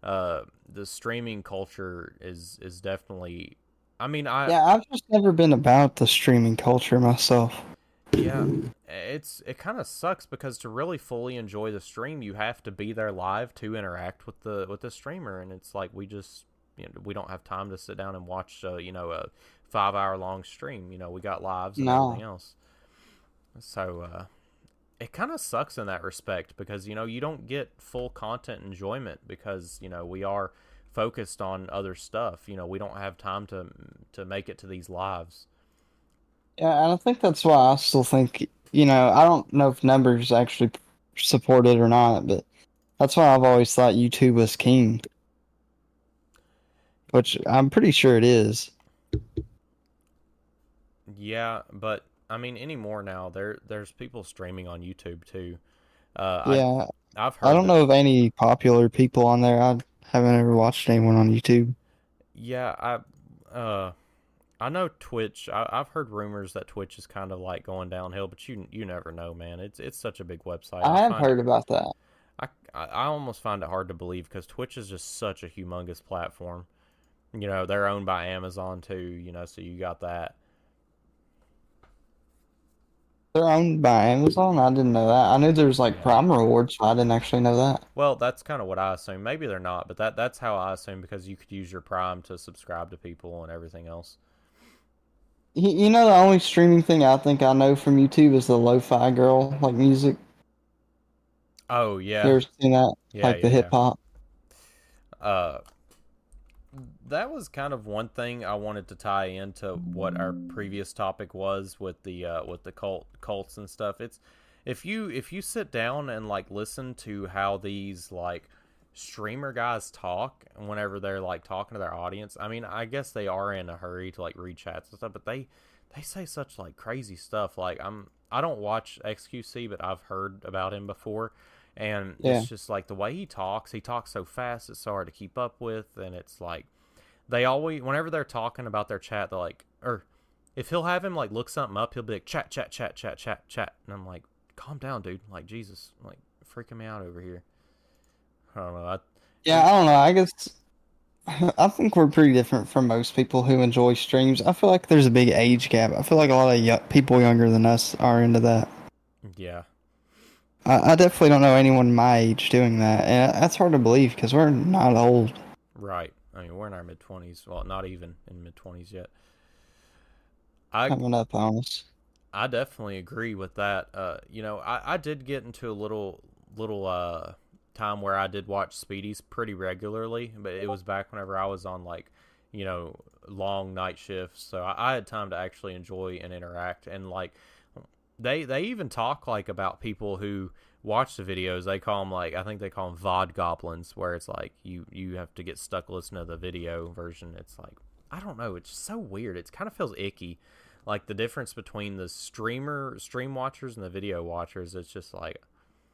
The streaming culture is definitely. I mean, Yeah, I've just never been about the streaming culture myself. yeah, it kind of sucks because to really fully enjoy the stream, you have to be there live to interact with the streamer, and it's like we don't have time to sit down and watch a 5 hour long stream. We got lives and everything No. else. So it kind of sucks in that respect because you don't get full content enjoyment because we are focused on other stuff. We don't have time to make it to these lives. Yeah, and I think that's why I still think, I don't know if numbers actually support it or not, but that's why I've always thought YouTube was king, which I'm pretty sure it is. Yeah, but I mean anymore now there's people streaming on YouTube too. Uh, Yeah, I've I heard don't that. know of any popular people on there. I haven't ever watched anyone on YouTube. Yeah, I know Twitch. I've heard rumors that Twitch is kind of like going downhill, but you never know, man. It's such a big website. I I have find it heard about that. I almost find it hard to believe because Twitch is just such a humongous platform. They're owned by Amazon too. So you got that. They're owned by Amazon. I didn't know that. I knew there was like Yeah. Prime Rewards, but I didn't actually know that. Well, that's kind of what I assume. Maybe they're not, but that's how I assume because you could use your Prime to subscribe to people and everything else. You know, the only streaming thing I think I know from YouTube is the Lo-Fi Girl, like music. Oh You yeah, ever seen that? yeah, Like the yeah, hip yeah. hop. Uh, that was kind of one thing I wanted to tie into what our previous topic was with the cults and stuff. It's if you sit down and like listen to how these like streamer guys talk whenever they're like talking to their audience. I mean, I guess they are in a hurry to like read chats and stuff, but they say such like crazy stuff. Like I don't watch XQC, but I've heard about him before. And Yeah. it's just like the way he talks so fast, it's so hard to keep up with. And it's like, they always, whenever they're talking about their chat, they're like, or if he'll have him like look something up, he'll be like chat, chat, chat, chat, chat, chat, and I'm like, calm down, dude. Like Jesus, like freaking me out over here. I don't know. Yeah, I don't know. I guess I think we're pretty different from most people who enjoy streams. I feel like there's a big age gap. I feel like a lot of people younger than us are into that. Yeah, I definitely don't know anyone my age doing that, and that's hard to believe because we're not old. right. I mean, we're in our mid 20s. Well, not even in mid 20s yet. I Coming up on us. I definitely agree with that. You know, I did get into a little time where I did watch Speedies pretty regularly, but it was back whenever I was on like, you know, long night shifts, so I had time to actually enjoy and interact. And like, they even talk like about people who watch the videos. They call them like, I think they call them VOD goblins, where it's like you have to get stuck listening to the video version. It's like, I don't know, it's so weird. It kind of feels icky, like the difference between the stream watchers and the video watchers. It's just like,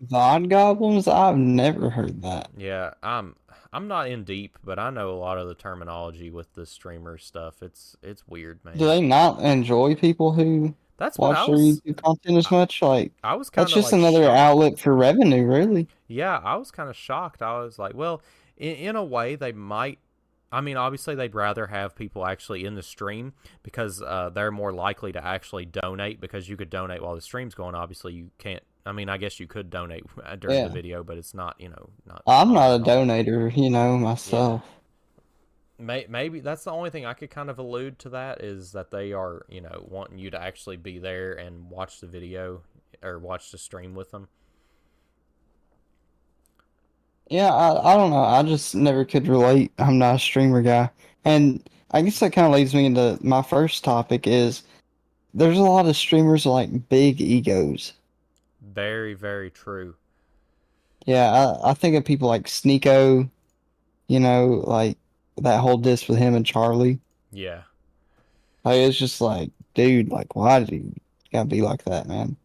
VOD goblins? I've never heard that. yeah, I'm not in deep, but I know a lot of the terminology with the streamer stuff. It's weird, Do man. they not enjoy people who That's what watch their YouTube content as I, much? Like, I was that's kind of just like another shocked. outlet for revenue, really. Yeah, I was kind of shocked. I was like, well, in a way, they might. I mean, obviously, they'd rather have people actually in the stream because they're more likely to actually donate, because you could donate while the stream's going. Obviously, you can't. I mean, I guess you could donate during the Yeah. video, but it's not, you know, not I'm common not a at all. donator, Yeah. myself. Maybe that's the only thing I could kind of allude to, that is that they are, you know, wanting you to actually be there and watch the video or watch the stream with them. Yeah, I don't know. I just never could relate. I'm not a streamer guy. And I guess that kind of leads me into my first topic is there's a lot of streamers like big egos. Very, very true. Yeah, I think of people like Sneeko, like that whole diss with him and Charlie. Yeah. Like it's just like, dude, like why did you gotta be like that, man?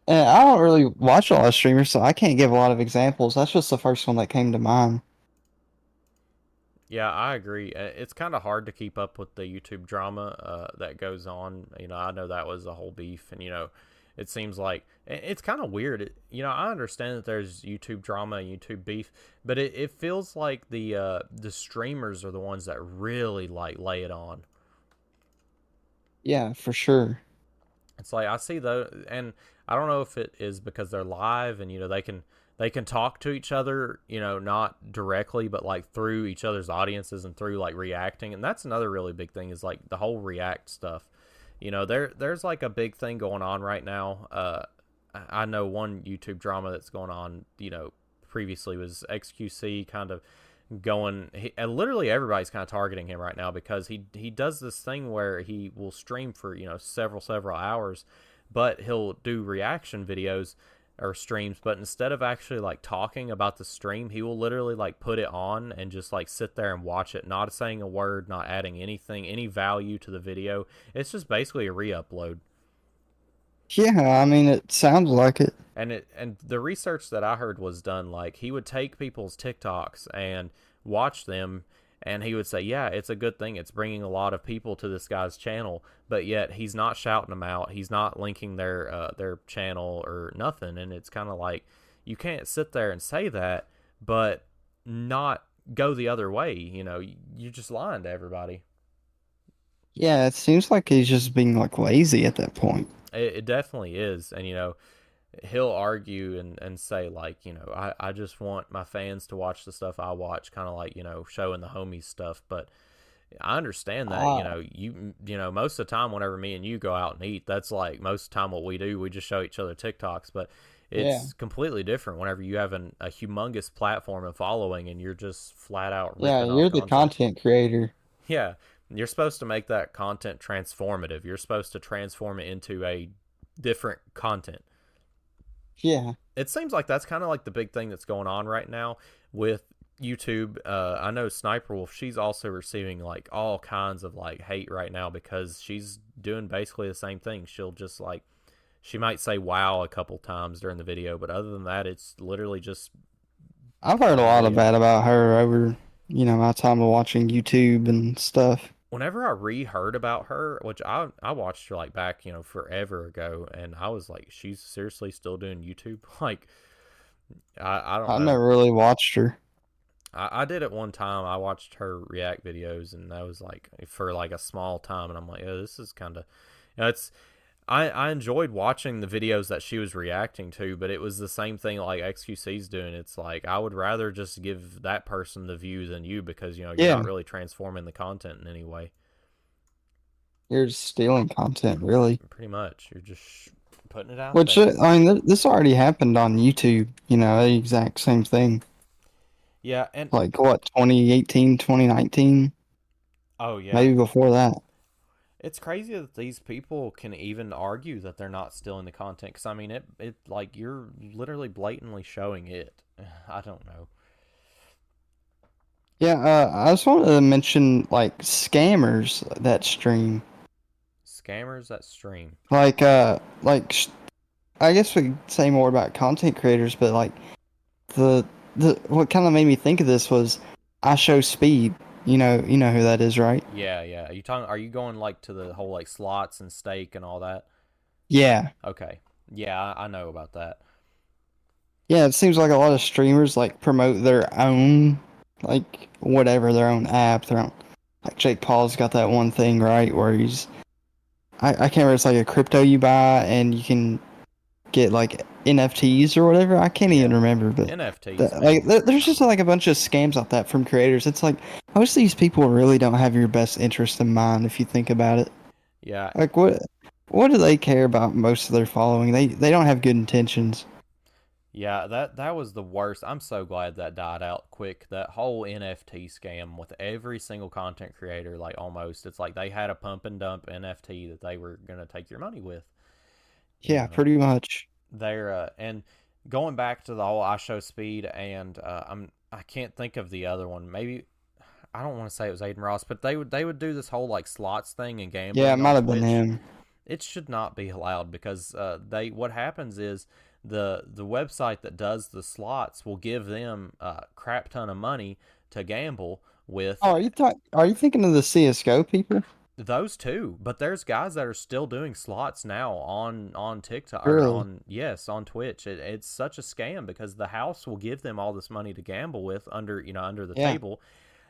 And I don't really watch a lot of streamers, so I can't give a lot of examples. That's just the first one that came to mind. Yeah, I agree. It's kind of hard to keep up with the YouTube drama that goes on. You know, I know that was a whole beef, and you know, it seems like it's kind of weird. You know, I understand that there's YouTube drama and YouTube beef, but it feels like the streamers are the ones that really like lay it on. Yeah, for sure. It's like I see the, and I don't know if it is because they're live and you know they can talk to each other, you know, not directly, but like through each other's audiences and through like reacting. And that's another really big thing, is like the whole react stuff. You know, there's like a big thing going on right now. I know one YouTube drama that's going on, you know, previously was XQC kind of going and literally everybody's kind of targeting him right now because he does this thing where he will stream for, you know, several hours, but he'll do reaction videos or streams, but instead of actually like talking about the stream, he will literally like put it on and just like sit there and watch it, not saying a word, not adding anything, any value to the video. It's just basically a re-upload. Yeah, I mean it sounds like it. And the research that I heard was done like he would take people's TikToks and watch them, and he would say, "Yeah, it's a good thing. It's bringing a lot of people to this guy's channel." But yet he's not shouting them out. He's not linking their channel or nothing. And it's kind of like you can't sit there and say that, but not go the other way. You know, you're just lying to everybody. Yeah, it seems like he's just being like lazy at that point. It definitely is. And, he'll argue and say, like, I just want my fans to watch the stuff I watch, kind of like, showing the homies stuff. But I understand that, Uh, most of the time whenever me and you go out and eat, that's like most of the time what we do. We just show each other TikToks. But yeah, it's completely different whenever you have a humongous platform and following and you're just flat out yeah, ripping off you're the content. content creator. Yeah, you're supposed to make that content transformative. You're supposed to transform it into a different content. Yeah, It seems like that's kind of like the big thing that's going on right now with YouTube. I know Sniper Wolf, she's also receiving like all kinds of like hate right now because she's doing basically the same thing. She'll just like, she might say wow a couple times during the video, but other than that, it's literally just I've heard a playing lot of video. bad about her over, my time of watching YouTube and stuff. Whenever I re-heard about her, which I watched her like back, forever ago, and I was like, she's seriously still doing YouTube? Like, I don't I know. never really watched her. I did it one time. I watched her react videos, and that was like for like a small time, and I'm like, oh, this is kind of, it's. I enjoyed watching the videos that she was reacting to, but it was the same thing like XQC's doing. It's like I would rather just give that person the view than you because you're Yeah, not really transforming the content in any way. you're just stealing content, really. Pretty much, you're just putting it out Which, there. I mean, this already happened on YouTube, the exact same thing. Yeah, and Like, what, 2018, 2019, oh yeah, maybe before that. it's crazy that these people can even argue that they're not stealing the content. Because I mean, it like you're literally blatantly showing it. I don't know. Yeah, I just wanted to mention, like, scammers that stream. Scammers that stream. Like, I guess we could say more about content creators, but, like, the, what kind of made me think of this was I Show Speed. You know who that is, right? Yeah, yeah. Are you talking? Are you going like to the whole like slots and stake and all that? Yeah. Okay. Yeah, I know about that. Yeah, it seems like a lot of streamers, like, promote their own, like, whatever, their own app, their own, like, Jake Paul's got that one thing, right, where I can't remember, it's like a crypto you buy and you can get, like, NFTs or whatever. I can't Yeah, even remember, but NFTs, like, man. there's just like a bunch of scams like that from creators. It's like most of these people really don't have your best interest in mind if you think about it. Yeah, Like, what do they care about most of their following? They don't have good intentions. yeah. That was the worst. I'm so glad that died out quick. That whole NFT scam with every single content creator, like almost, it's like they had a pump and dump NFT that they were gonna take your money with. You Yeah, know, pretty much. they're and going back to the whole I Show Speed and I can't think of the other one. Maybe I don't want to say it was Aiden Ross, but they would do this whole like slots thing and Yeah, it gambling might on have been Twitch. him. It should not be allowed because they what happens is the website that does the slots will give them a crap ton of money to gamble with Oh, are you thinking of the CS:GO people? those two. But there's guys that are still doing slots now on TikTok or Really? on yes on Twitch. It's such a scam because the house will give them all this money to gamble with under the Yeah, table,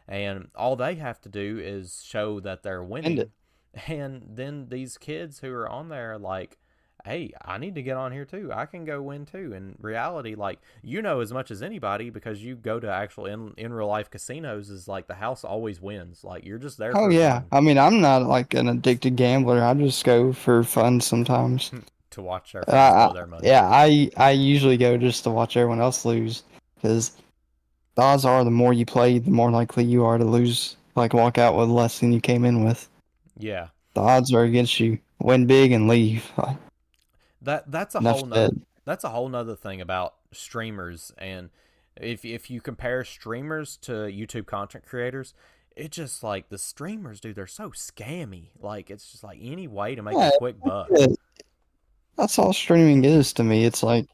and all they have to do is show that they're end it. winning, and then these kids who are on there are like, hey, I need to get on here too. I can go win too. In reality, like as much as anybody because you go to actual in real life casinos, is like the house always wins. Like you're just there Oh for yeah. fun I mean, I'm not like an addicted gambler. I just go for fun sometimes. to watch our Uh, friends blow I, their money. yeah, I usually go just to watch everyone else lose because the odds are the more you play, the more likely you are to lose. Like walk out with less than you came in with. Yeah, The odds are against you. Win big and leave. that's a Enough whole no, said. that's a whole nother thing about streamers. And if you compare streamers to YouTube content creators, it's just like the streamers, dude, they're so scammy. Like it's just like any way to make a Yeah, quick buck. it- that's all streaming is to me. It's like,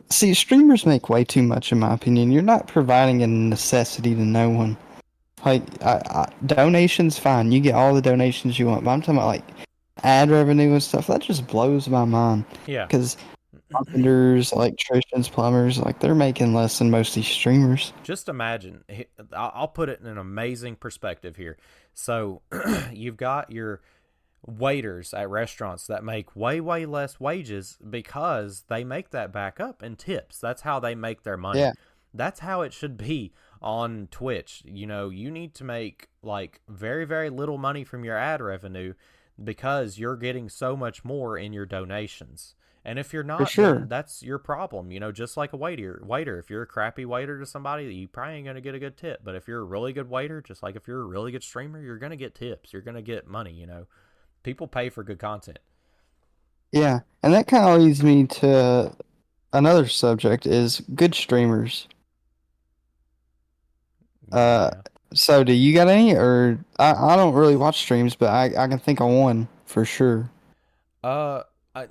see, streamers make way too much, in my opinion. You're not providing a necessity to no one. Like, donations, fine. You get all the donations you want. But I'm talking about, like, ad revenue and stuff. That just blows my mind. Yeah. Because carpenters, electricians, plumbers, like, they're making less than most of these streamers. Just imagine. I'll put it in an amazing perspective here. So you've got your waiters at restaurants that make way less wages because they make that back up in tips. That's how they make their money. Yeah, That's how it should be on Twitch. You need to make like very little money from your ad revenue because you're getting so much more in your donations. And if you're for not, then sure. that's your problem. Just like a waiter, if you're a crappy waiter to somebody, you probably ain't gonna get a good tip. But if you're a really good waiter, just like if you're a really good streamer, you're gonna get tips. You're gonna get money. People pay for good content. Yeah, and that kind of leads me to another subject is good streamers. Uh, Yeah. so do you got any, or I don't really watch streams, but I can think of one for sure. Uh,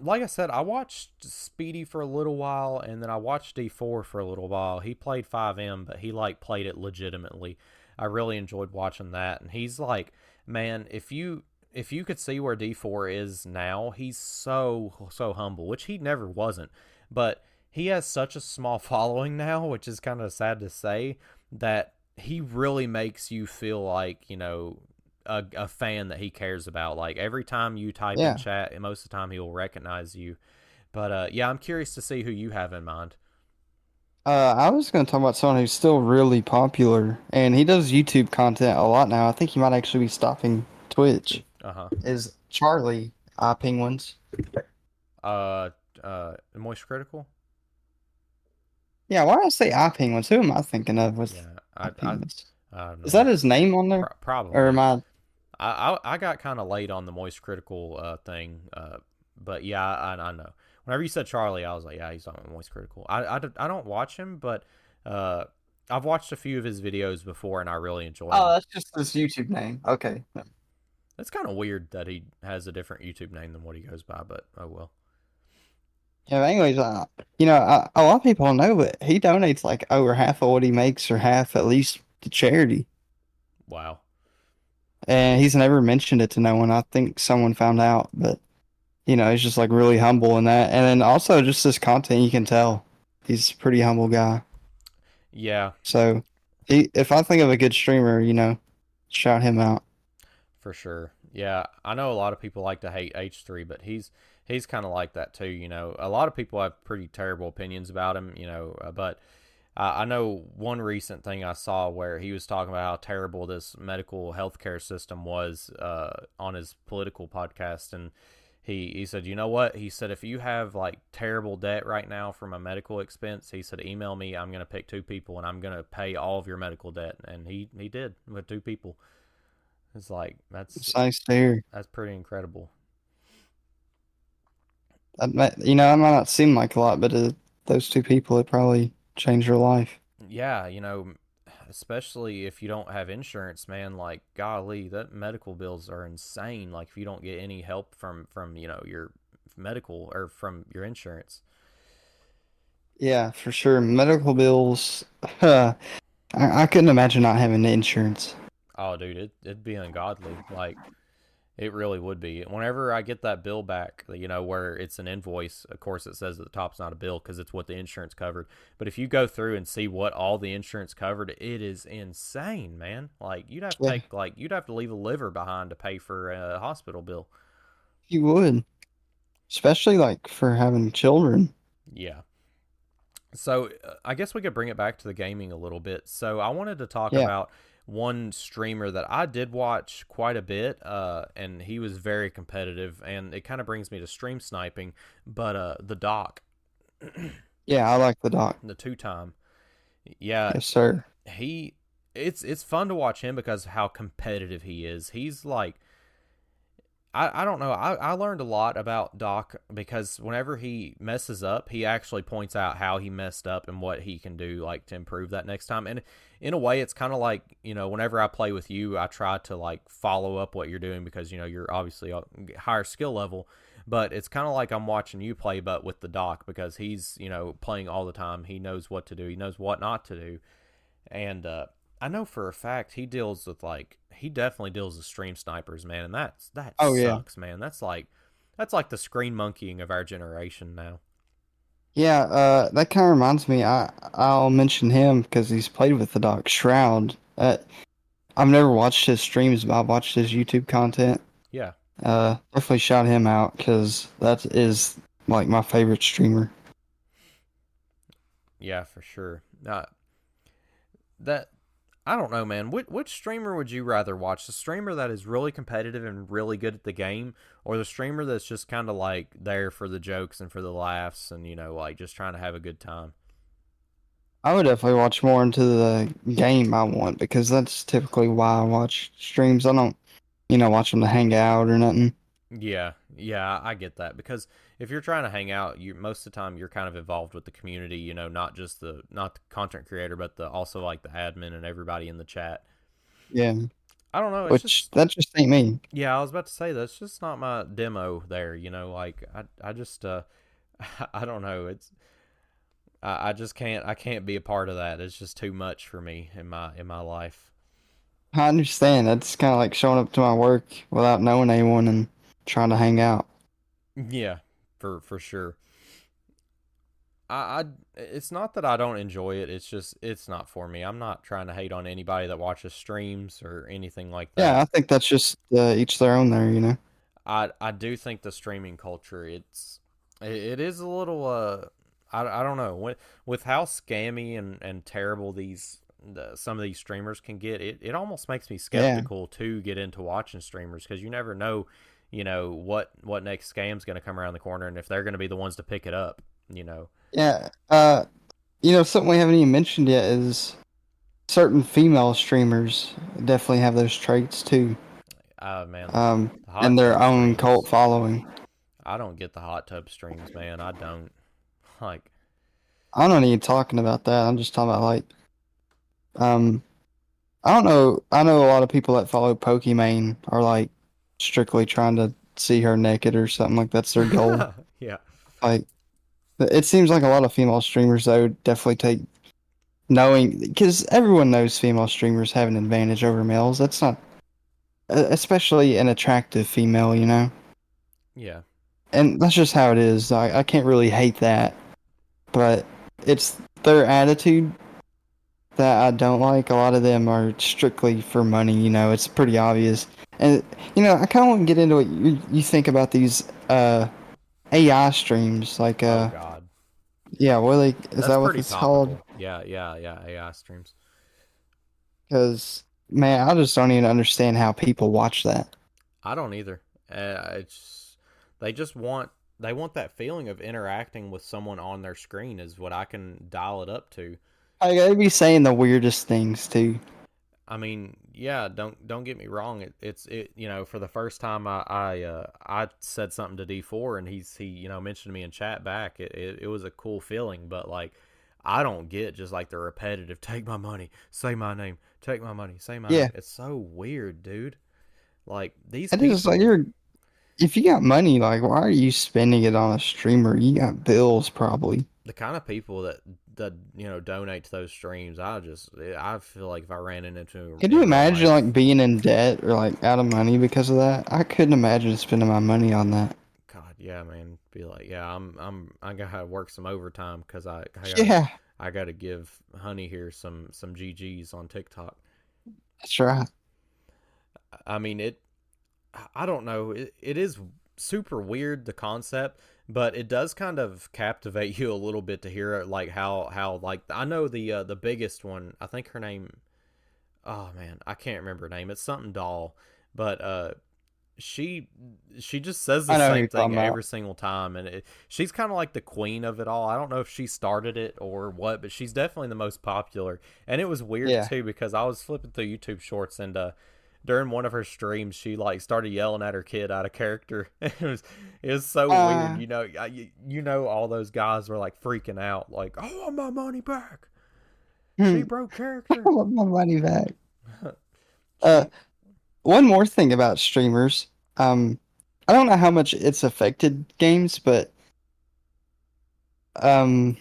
like I said, I watched Speedy for a little while, and then I watched D4 for a little while. He played 5M, but he like played it legitimately. I really enjoyed watching that, and he's like, man, if you could see where D4 is now, he's so humble, which he never wasn't, but he has such a small following now, which is kind of sad to say, that he really makes you feel like a fan that he cares about. Like every time you type in Yeah. chat, and most of the time he will recognize you. But yeah, I'm curious to see who you have in mind. I was going to talk about someone who's still really popular, and he does YouTube content a lot now. I think he might actually be stopping Twitch. Uh huh. Is Charlie Penguins? Uh, Moist Critical. Yeah, why did I say Penguins? Who am I thinking of with Yeah, Penguins? I don't Is that know. his name on there, or am Probably. I? I got kind of late on the Moist Critical thing. But yeah, I know. Whenever you said Charlie, I was like, yeah, he's on Moist Critical. I don't watch him, but uh, I've watched a few of his videos before, and I really enjoy Oh, them. that's just his YouTube name. Okay. It's kind of weird that he has a different YouTube name than what he goes by, but oh well. Yeah, but anyways, a lot of people don't know, but he donates like over half of what he makes, or half at least, to charity. Wow. And he's never mentioned it to no one. I think someone found out, but he's just like really humble in that. And then also just this content, you can tell he's a pretty humble guy. Yeah, So if I think of a good streamer, shout him out. for sure. Yeah, I know a lot of people like to hate H3, but he's kind of like that too. A lot of people have pretty terrible opinions about him. But I know one recent thing I saw where he was talking about how terrible this medical healthcare system was on his political podcast, and he said, you know what? He said, if you have like terrible debt right now from a medical expense, he said, email me. I'm gonna pick two people, and I'm gonna pay all of your medical debt. And he did with two people. It's like It's nice to hear. that's pretty incredible. That might not seem like a lot, but those two people, it probably changed their life. Yeah, especially if you don't have insurance, man. Like, golly, that medical bills are insane. Like, if you don't get any help from your medical or from your insurance. Yeah, for sure. Medical bills. I couldn't imagine not having insurance. Oh, dude, it'd be ungodly. Like, it really would be. Whenever I get that bill back, where it's an invoice, of course it says at the top's not a bill because it's what the insurance covered. But if you go through and see what all the insurance covered, it is insane, man. Like Yeah, you'd have to leave a liver behind to pay for a hospital bill. you would, especially like for having children. Yeah. So I guess we could bring it back to the gaming a little bit. So I wanted to talk Yeah. about one streamer that I did watch quite a bit, and he was very competitive, and it kind of brings me to stream sniping. But the Doc, Yeah, I like the doc. the two time, yeah, Yes, sir. he, it's fun to watch him because of how competitive he is. He's like I don't know. I learned a lot about Doc because whenever he messes up, he actually points out how he messed up and what he can do like to improve that next time. And in a way, it's kind of like, whenever I play with you, I try to like follow up what you're doing because, you're obviously a higher skill level. But it's kind of like I'm watching you play, but with the Doc because he's, playing all the time. He knows what to do, he knows what not to do. And I know for a fact he definitely deals with stream snipers, man, and that Oh yeah, sucks, man. That's like the screen monkeying of our generation now. yeah. That kind of reminds me. I'll mention him because he's played with the doc Shroud. I've never watched his streams, but I've watched his YouTube content. Yeah. Definitely shout him out because that is like my favorite streamer. Yeah, for sure. That I don't know, man. Which streamer would you rather watch? The streamer that is really competitive and really good at the game, or the streamer that's just kind of like there for the jokes and for the laughs and like just trying to have a good time? I would definitely watch more into the game I want because that's typically why I watch streams. I don't, watch them to hang out or nothing. Yeah, yeah, I get that because if you're trying to hang out, you most of the time you're kind of involved with the community, not just not the content creator, but the also like the admin and everybody in the chat. Yeah, I don't know, it's which just that just ain't me. yeah, I was about to say that's just not my demo there, like I just I don't know, I just can't be a part of that. It's just too much for me in my life. I understand. That's kind of like showing up to my work without knowing anyone and trying to hang out. Yeah, for sure. I it's not that I don't enjoy it. It's just it's not for me. I'm not trying to hate on anybody that watches streams or anything like Yeah, that. I think that's just each their own there. I do think the streaming culture it is a little I don't know with how scammy and terrible some of these streamers can get. It almost makes me Yeah. skeptical to get into watching streamers because you never know what next scam's going to come around the corner and if they're going to be the ones to pick it up. Yeah. Something we haven't even mentioned yet is certain female streamers definitely have those traits too. Man, the hot And their tub own cult streams. following. I don't get the hot tub streams, man. I don't like. I'm not even talking about that. I'm just talking about like, um, I don't know. I know a lot of people that follow Pokimane are like strictly trying to see her naked or something like that's their goal. Yeah, Like, it seems like a lot of female streamers though definitely take knowing because everyone knows female streamers have an advantage over males. That's not, especially an attractive female. yeah, And that's just how it is. I can't really hate that, but it's their attitude that I don't like. A lot of them are strictly for money. It's pretty obvious. And I kind of want to get into what you think about these AI streams. Like oh God, yeah, what are they? Is that's that what pretty it's called? topical. Yeah, yeah, yeah. AI streams. Because man, I just don't even understand how people watch that. I don't either. It's they just want that feeling of interacting with someone on their screen is what I can dial it up to. Like they be saying the weirdest things too. I mean, yeah, don't get me wrong. For the first time I said something to D4 and he mentioned me in chat back. It was a cool feeling, but like I don't get just like the repetitive take my money, say my name, take my money, say my Yeah, name. It's so weird, dude. Like these it is like people, you're. If you got money, like why are you spending it on a streamer? You got bills probably. the kind of people that donate to those streams, I feel like if I ran into Could you in real imagine life, like being in debt or like out of money because of that? I couldn't imagine spending my money on that. God, yeah, man, be like, yeah, I gotta work some overtime because Yeah, I gotta give Honey here some GGs on TikTok. that's right. I mean I don't know. It is super weird the concept, but it does kind of captivate you a little bit to hear like how like I know the biggest one. I think her name. Oh man, I can't remember her name. It's something doll, but she she just says the I know who same you're thing talking about. every single time, and she's kind of like the queen of it all. I don't know if she started it or what, but she's definitely the most popular. And it was weird Yeah. too because I was flipping through YouTube Shorts and during one of her streams, she like started yelling at her kid out of character. It was so weird. Uh, All those guys were like freaking out, like, "I want my money back. She I broke character." want my money back. Uh, she one more thing about streamers. Um, I don't know how much it's affected games, but um,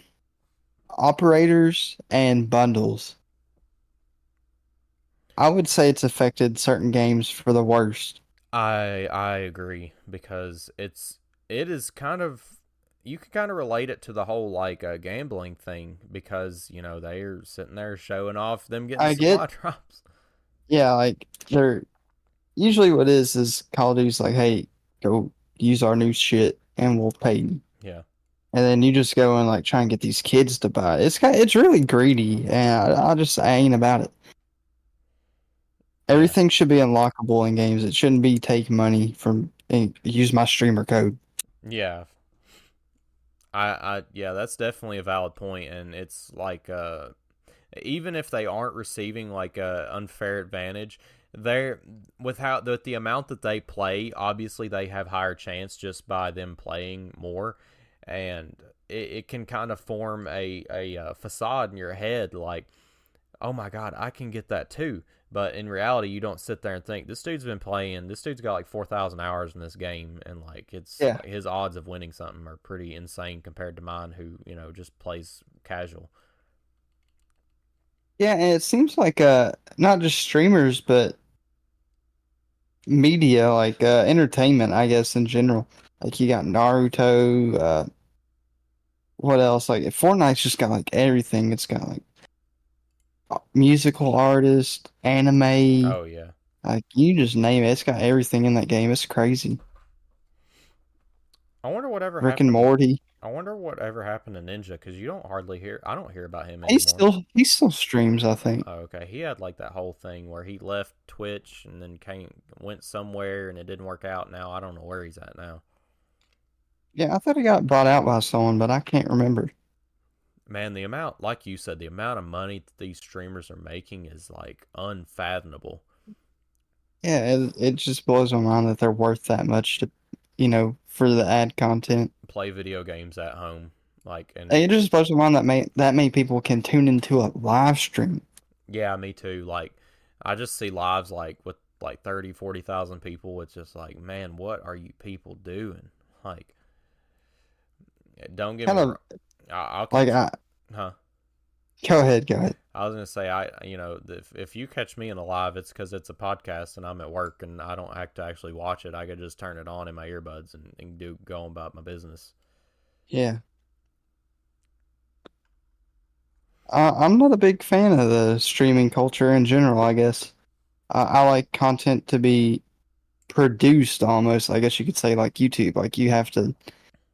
operators and bundles. I would say it's affected certain games for the worst. I agree because it is kind of you can kind of relate it to the whole like gambling thing because they're sitting there showing off them getting I get, supply drops. yeah, like they're usually what it is Call of Duty's like, hey, go use our new shit and we'll pay you. Yeah. And then you just go and like try and get these kids to buy it. It's really greedy, and I ain't about it. Yeah. Everything should be unlockable in games. It shouldn't be take money from use my streamer code. Yeah. Yeah, that's definitely a valid point, and it's like even if they aren't receiving like a unfair advantage, they're with the amount that they play, obviously they have higher chance just by them playing more, and it can kind of form a facade in your head like, oh my god, I can get that too. But in reality, you don't sit there and think this dude's been playing. This dude's got like 4,000 hours in this game, and like it's Yeah. like his odds of winning something are pretty insane compared to mine, who just plays casual. Yeah, and it seems like not just streamers but media, like entertainment, I guess in general. Like you got Naruto, what else? Like Fortnite's just got like everything. It's got like musical artists, anime, Oh yeah, like you just name it. It's got everything in that game. It's crazy. I wonder whatever Rick and happened. Morty. I wonder whatever happened to Ninja because you don't hardly hear. I don't hear about him He anymore. still he still streams, I think. Oh, okay, he had like that whole thing where he left Twitch and then went somewhere and it didn't work out. Now I don't know where he's at now. Yeah, I thought he got bought out by someone, but I can't remember. Man, the amount, like you said, the amount of money that these streamers are making is like unfathomable. Yeah, it just blows my mind that they're worth that much to, for the ad content. Play video games at home, like, and It just blows my mind that that many people can tune into a live stream. yeah, me too. Like, I just see lives like with like 30, 40,000 people. It's just like, man, what are you people doing? Like, don't get Kind me of wrong. I'll like catch, huh? go ahead, go ahead. I was gonna say, if you catch me in a live, it's because it's a podcast and I'm at work and I don't have to actually watch it. I could just turn it on in my earbuds and go about my business. Yeah. I'm not a big fan of the streaming culture in general, I guess. I like content to be produced almost, I guess you could say, like YouTube. Like you have to,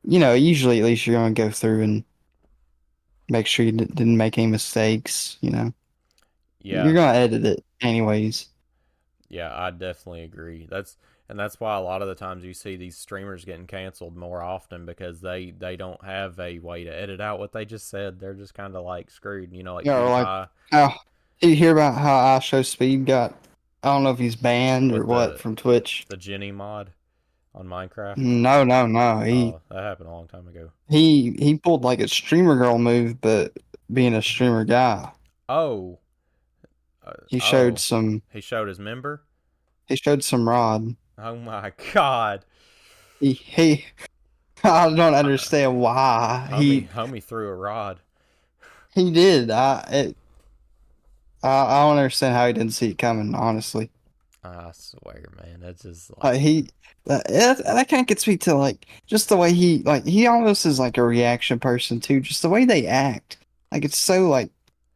usually at least you're going to go through and make sure you didn't make any mistakes, You're Yeah, going to edit it anyways. yeah, I definitely agree. That's why a lot of the times you see these streamers getting canceled more often because they don't have a way to edit out what they just said. They're just kind of like screwed, like Or like, PewDiePie how, did you hear about how I Show Speed got, I don't know if he's banned or with what from Twitch? the Jenny mod on Minecraft. No, no, no. He Oh, that happened a long time ago. he he pulled like a streamer girl move, but being a streamer guy. Oh, He showed oh, some he showed his member. he showed some rod. Oh my god, He I don't uh, understand why homie threw a rod. he did. I don't understand how he didn't see it coming, honestly. I swear, man, that's just Like like he that kind of gets me to like just the way he almost is like a reaction person too. Just the way they act, like it's so like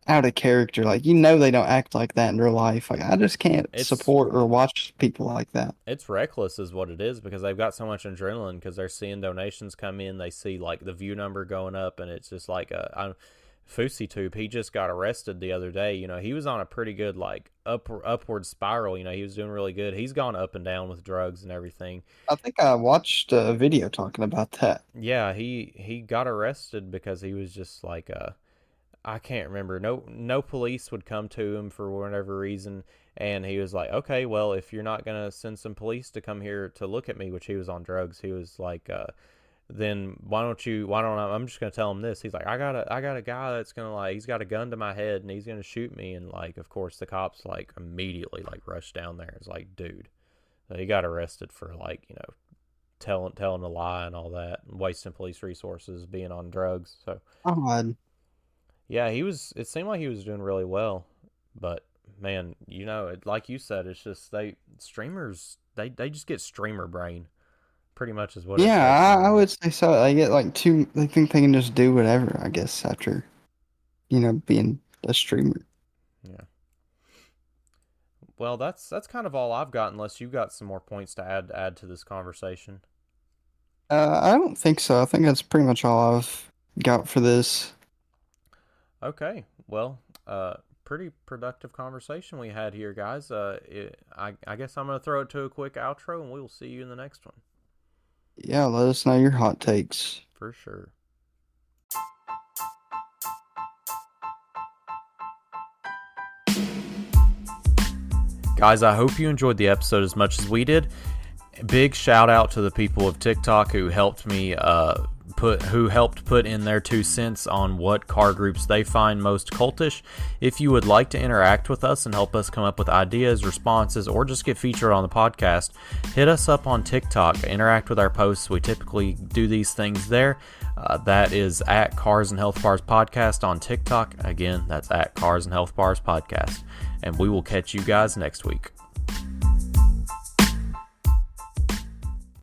out of character. Like they don't act like that in real life. Like I just can't it's support or watch people like that. it's reckless is what it is because they've got so much adrenaline because they're seeing donations come in, they see like the view number going up, and it's just like FouseyTube, he just got arrested the other day. He was on a pretty good like upward spiral. He was doing really good. He's gone up and down with drugs and everything. I think I watched a video talking about that. Yeah, he got arrested because he was just like I can't remember. No police would come to him for whatever reason, and he was like, "Okay, well, if you're not gonna send some police to come here to look at me," which he was on drugs. He was like, "Then why don't you? Why don't I? I'm just gonna tell him this." He's like, "I got a guy that's gonna like, he's got a gun to my head and he's gonna shoot me." And like, of course, the cops like immediately like rushed down there. It's like, dude, so he got arrested for like telling a lie and all that, and wasting police resources, being on drugs. So God. yeah, he was. It seemed like he was doing really well, but man, like you said, it's just streamers they just get streamer brain, pretty much is what it Yeah, does to I them. would say so. They get like too. They think they can just do whatever. I guess after being a streamer. Yeah. Well, that's kind of all I've got, unless you got some more points to add to this conversation. I don't think so. I think that's pretty much all I've got for this. Okay, well, pretty productive conversation we had here, guys. I guess I'm gonna throw it to a quick outro, and we will see you in the next one Yeah, let us know your hot takes. for sure. Guys, I hope you enjoyed the episode as much as we did. Big shout out to the people of TikTok who helped me put in their 2 cents on what car groups they find most cultish. If you would like to interact with us and help us come up with ideas, responses, or just get featured on the podcast, hit us up on TikTok. Interact with our posts. We typically do these things there. That is at Cars and Health Bars Podcast on TikTok. Again, that's at Cars and Health Bars Podcast. And we will catch you guys next week.